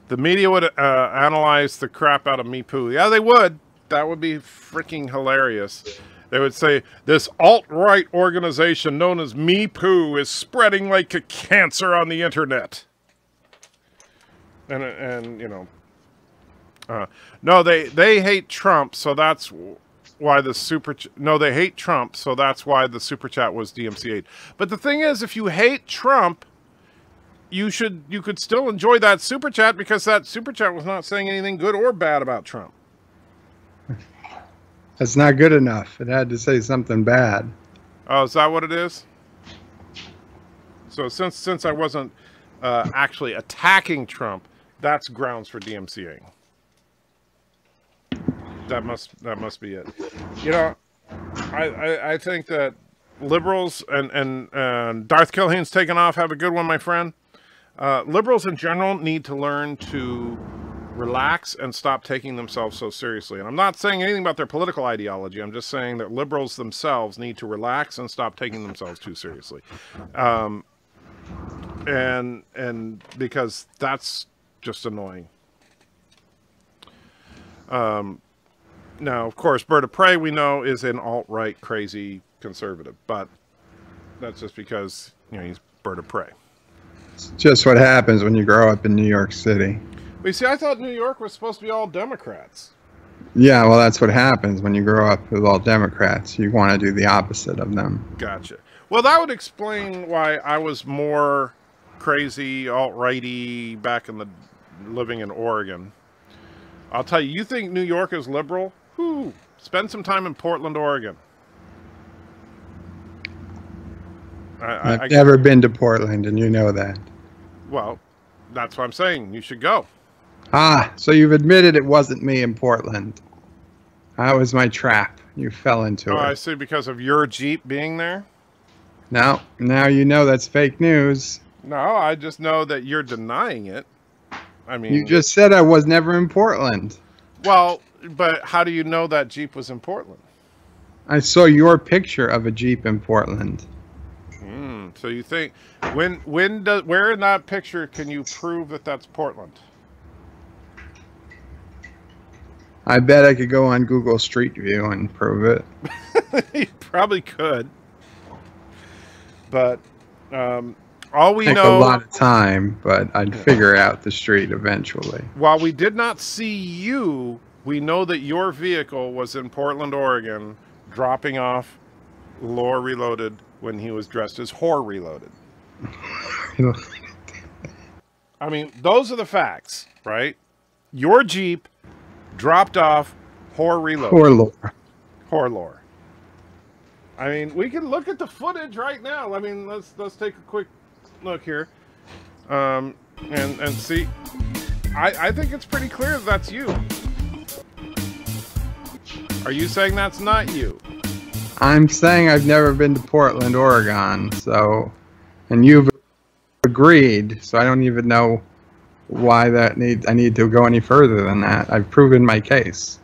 The media would analyze the crap out of me poo. Yeah, they would. That would be freaking hilarious. They would say, this alt-right organization known as Me Poo is spreading like a cancer on the internet. And you know, No, they hate Trump, so that's why the no, they hate Trump, so that's why the super chat was DMCA'd. But the thing is, if you hate Trump, you could still enjoy that super chat, because that super chat was not saying anything good or bad about Trump. That's not good enough. It had to say something bad. Oh, is that what it is? So since I wasn't actually attacking Trump, that's grounds for DMCAing. That must be it. You know, I think that liberals and Darth Kilhane's taken off. Have a good one, my friend. Liberals in general need to learn to relax and stop taking themselves so seriously. And I'm not saying anything about their political ideology. I'm just saying that liberals themselves need to relax and stop taking themselves too seriously. And because that's just annoying. Now, of course, BIRDOPREY, we know, is an alt-right crazy conservative, but that's just because, you know, he's BIRDOPREY. It's just what happens when you grow up in New York City. But you see, I thought New York was supposed to be all Democrats. Yeah, well, that's what happens when you grow up with all Democrats. You want to do the opposite of them. Gotcha. Well, that would explain why I was more crazy, alt-righty back in the living in Oregon. I'll tell you, you think New York is liberal? Whew, spend some time in Portland, Oregon. I've never been to Portland, and you know that. Well, that's what I'm saying. You should go. Ah, so you've admitted it wasn't me in Portland. That was my trap. You fell into it. Oh, I see, because of your Jeep being there? No, now you know that's fake news. No, I just know that you're denying it. I mean... You just said I was never in Portland. Well, but how do you know that Jeep was in Portland? I saw your picture of a Jeep in Portland. So you think... Where in that picture can you prove that that's Portland? I bet I could go on Google Street View and prove it. You probably could. But all we Take know... a lot of time, but I'd figure out the street eventually. While we did not see you, we know that your vehicle was in Portland, Oregon, dropping off Lore Reloaded when he was dressed as Whore Reloaded. I mean, those are the facts, right? Your Jeep dropped off Whore Reloaded. Whore Lore. Whore Lore. I mean, we can look at the footage right now. I mean, let's take a quick look here, and see. I think it's pretty clear that that's you. Are you saying that's not you? I'm saying I've never been to Portland, Oregon, so, and you've agreed, so I don't even know why I need to go any further than that. I've proven my case.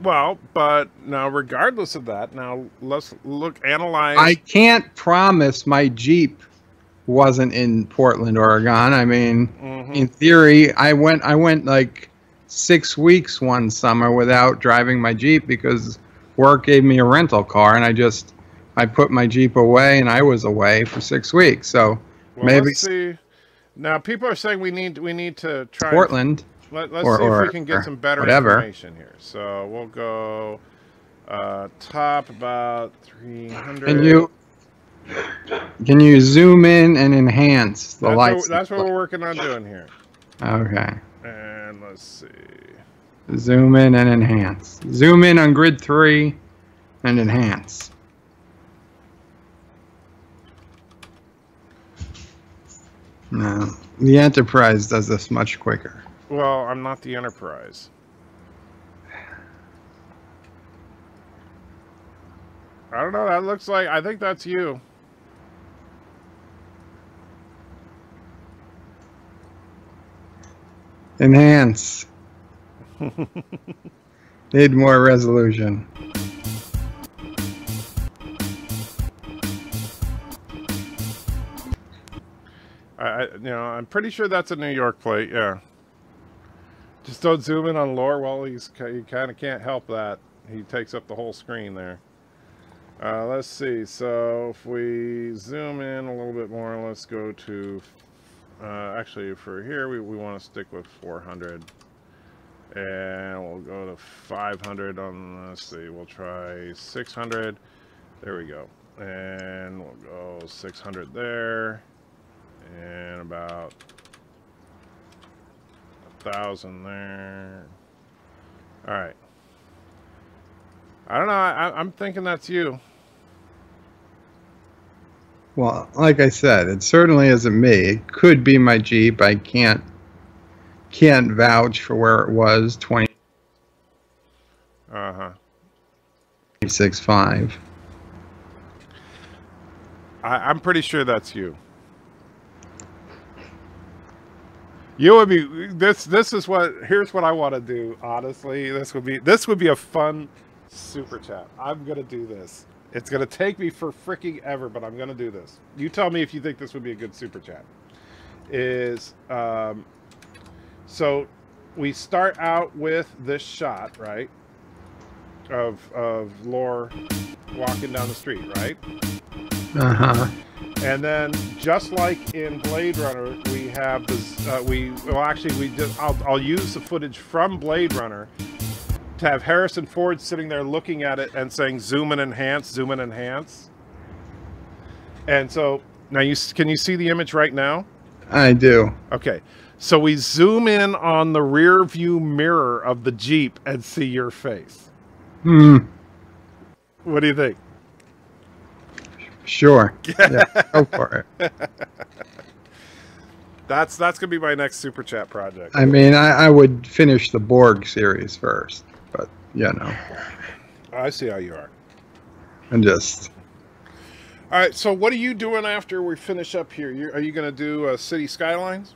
Well, but now regardless of that, now let's analyze. I can't promise my Jeep wasn't in Portland, Oregon. I mean, in theory, I went like 6 weeks one summer without driving my Jeep because work gave me a rental car, and I put my Jeep away, and I was away for 6 weeks. So well, maybe let's see. Now people are saying we need to try Portland. Let's see if we can get some better information here. So we'll go top about 300. Can you zoom in and enhance the lights? That's what we're working on doing here. Okay. And let's see. Zoom in and enhance. Zoom in on grid 3 and enhance. No, the Enterprise does this much quicker. Well, I'm not the Enterprise. I don't know. That looks like, I think that's you. Enhance. Need more resolution. I'm pretty sure that's a New York plate. Yeah. Just don't zoom in on Lore. Well, he kind of can't help that. He takes up the whole screen there. Let's see. So if we zoom in a little bit more, let's go to Actually, for here, we want to stick with 400. And we'll go to 500 on, let's see, we'll try 600. There we go. And we'll go 600 there. And about 1,000 there. All right. I don't know. I'm thinking that's you. Well, like I said, it certainly isn't me. It could be my Jeep. I can't vouch for where it was. 26.5. I'm pretty sure that's you. You would be this is what here's what I want to do, honestly. This would be a fun super chat. I'm gonna do this. It's gonna take me for freaking ever, but I'm gonna do this. You tell me if you think this would be a good super chat. So we start out with this shot, right? Of Lore walking down the street, right? Uh-huh. And then, just like in Blade Runner, we have this. I'll use the footage from Blade Runner to have Harrison Ford sitting there looking at it and saying "zoom and enhance, zoom and enhance." And so now can you see the image right now? I do. Okay, so we zoom in on the rear view mirror of the Jeep and see your face. What do you think? Sure. Yeah, go for it. That's gonna be my next super chat project. I mean, I would finish the Borg series first, but you know. I see how you are. And just. All right. So, what are you doing after we finish up here? Are you gonna do City Skylines?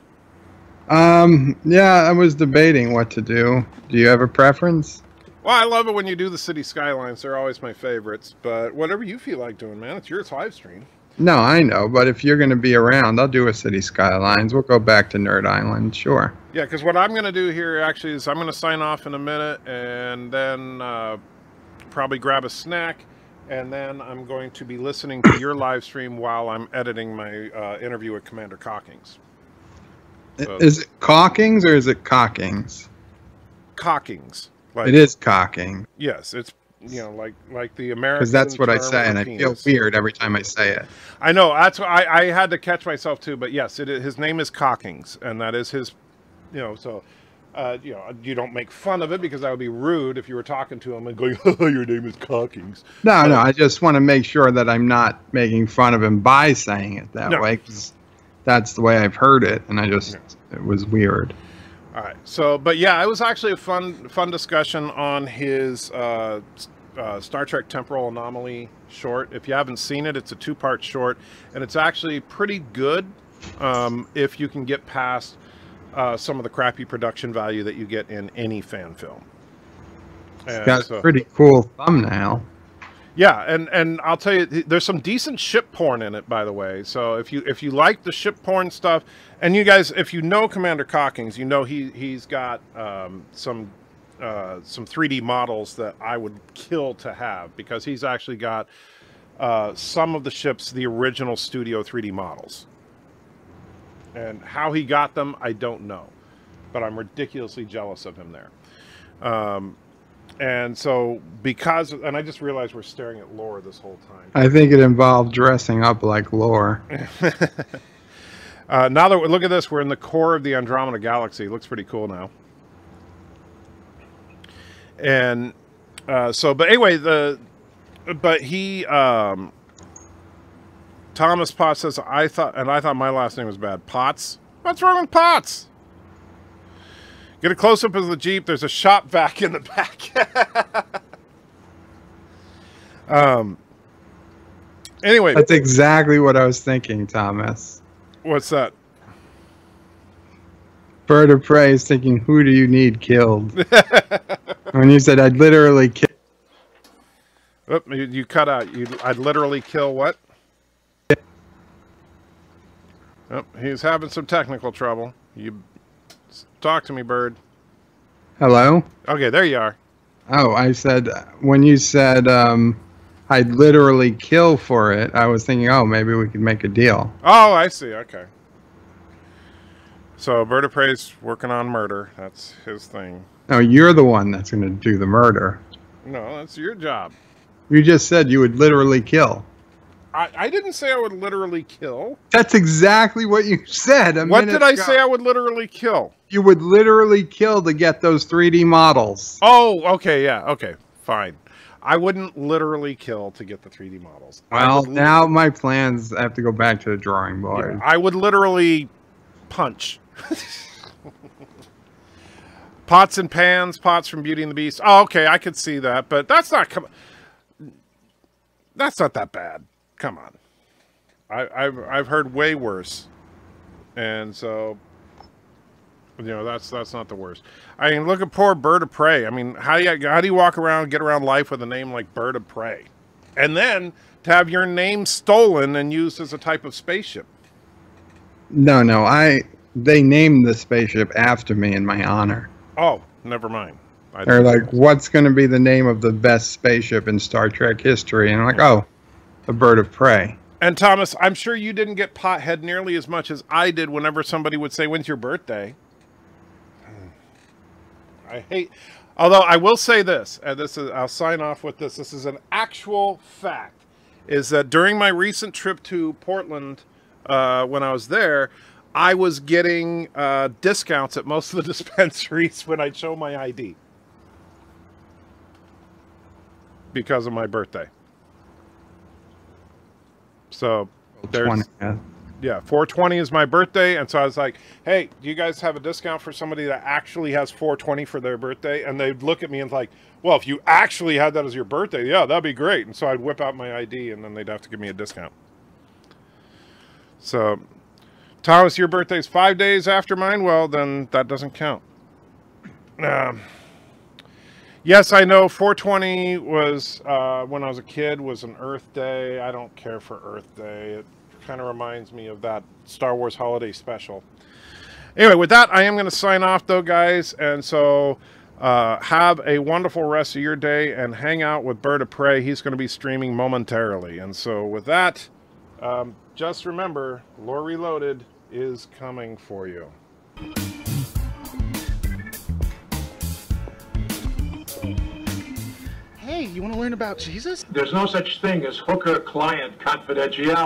Yeah, I was debating what to do. Do you have a preference? Well, I love it when you do the City Skylines. They're always my favorites. But whatever you feel like doing, man, it's your live stream. No, I know. But if you're going to be around, I'll do a City Skylines. We'll go back to Nerd Island. Sure. Yeah, because what I'm going to do here actually is I'm going to sign off in a minute and then probably grab a snack. And then I'm going to be listening to your live stream while I'm editing my interview with Commander Cockings. So, is it Cockings or is it Cockings? Cockings. Like, it is cocking. Yes, it's like the American. Because that's what I say, and I feel weird every time I say it. I know that's why I had to catch myself too. But yes, his name is Cockings, and that is his. So, you don't make fun of it because that would be rude if you were talking to him and going, "Oh, your name is Cockings." No, I just want to make sure that I'm not making fun of him by saying it that way. Cause that's the way I've heard it, and it was weird. All right. So, but yeah, it was actually a fun discussion on his Star Trek Temporal Anomaly short. If you haven't seen it, it's a 2-part short, and it's actually pretty good if you can get past some of the crappy production value that you get in any fan film. It's got a pretty cool thumbnail. Yeah, and I'll tell you, there's some decent ship porn in it, by the way. So if you like the ship porn stuff, and you guys, if you know Commander Cockings, you know he's got some 3D models that I would kill to have, because he's actually got some of the ships, the original Studio 3D models. And how he got them, I don't know, but I'm ridiculously jealous of him there. And so, and I just realized we're staring at Lore this whole time. I think it involved dressing up like Lore. Now that look at this, we're in the core of the Andromeda Galaxy. It looks pretty cool now. And but anyway, Thomas Potts says, I thought my last name was bad. Potts? What's wrong with Potts? Get a close-up of the Jeep. There's a shop vac in the back. Anyway. That's exactly what I was thinking, Thomas. What's that? BIRDOPREY is thinking, who do you need killed? When you said, I'd literally kill... Oh, you cut out. I'd literally kill what? Oh, he's having some technical trouble. You... Talk to me, Bird. Hello? Okay, there you are. Oh, I said, when you said I'd literally kill for it, I was thinking, oh, maybe we could make a deal. Oh, I see. Okay. So BIRDOPREY's working on murder. That's his thing. No, you're the one that's going to do the murder. No, that's your job. You just said you would literally kill. I didn't say I would literally kill. That's exactly what you said a minute ago. What did I say I would literally kill? You would literally kill to get those 3D models. Oh, okay, yeah, okay, fine. I wouldn't literally kill to get the 3D models. Well, now my plans have to go back to the drawing board. Yeah, I would literally punch. Pots and pans, pots from Beauty and the Beast. Oh, okay, I could see that, but that's not that bad. Come on. I've heard way worse. And so, you know, that's not the worst. I mean, look at poor Bird of Prey. I mean, how do you walk around, get around life with a name like Bird of Prey? And then to have your name stolen and used as a type of spaceship. No, they named the spaceship after me in my honor. Oh, never mind. They're like, what's going to be the name of the best spaceship in Star Trek history? And I'm like, oh, the Bird of Prey. And Thomas, I'm sure you didn't get pothead nearly as much as I did whenever somebody would say, when's your birthday? Although I will say this, and I'll sign off with this. This is an actual fact, is that during my recent trip to Portland, when I was there, I was getting discounts at most of the dispensaries when I show my ID. Because of my birthday. So, there's... Yeah, 420 is my birthday, and so I was like, hey, do you guys have a discount for somebody that actually has 420 for their birthday? And they'd look at me and like, well, if you actually had that as your birthday, yeah, that'd be great. And so I'd whip out my ID, and then they'd have to give me a discount. So, Thomas, your birthday's 5 days after mine? Well, then that doesn't count. Yes, I know 420 was, when I was a kid, was an Earth Day. I don't care for Earth Day. It kind of reminds me of that Star Wars holiday special. Anyway, with that, I am going to sign off, though, guys. And so have a wonderful rest of your day and hang out with Bird of Prey. He's going to be streaming momentarily. And so with that, just remember, Lore Reloaded is coming for you. Hey, you want to learn about Jesus? There's no such thing as hooker-client confidentiality.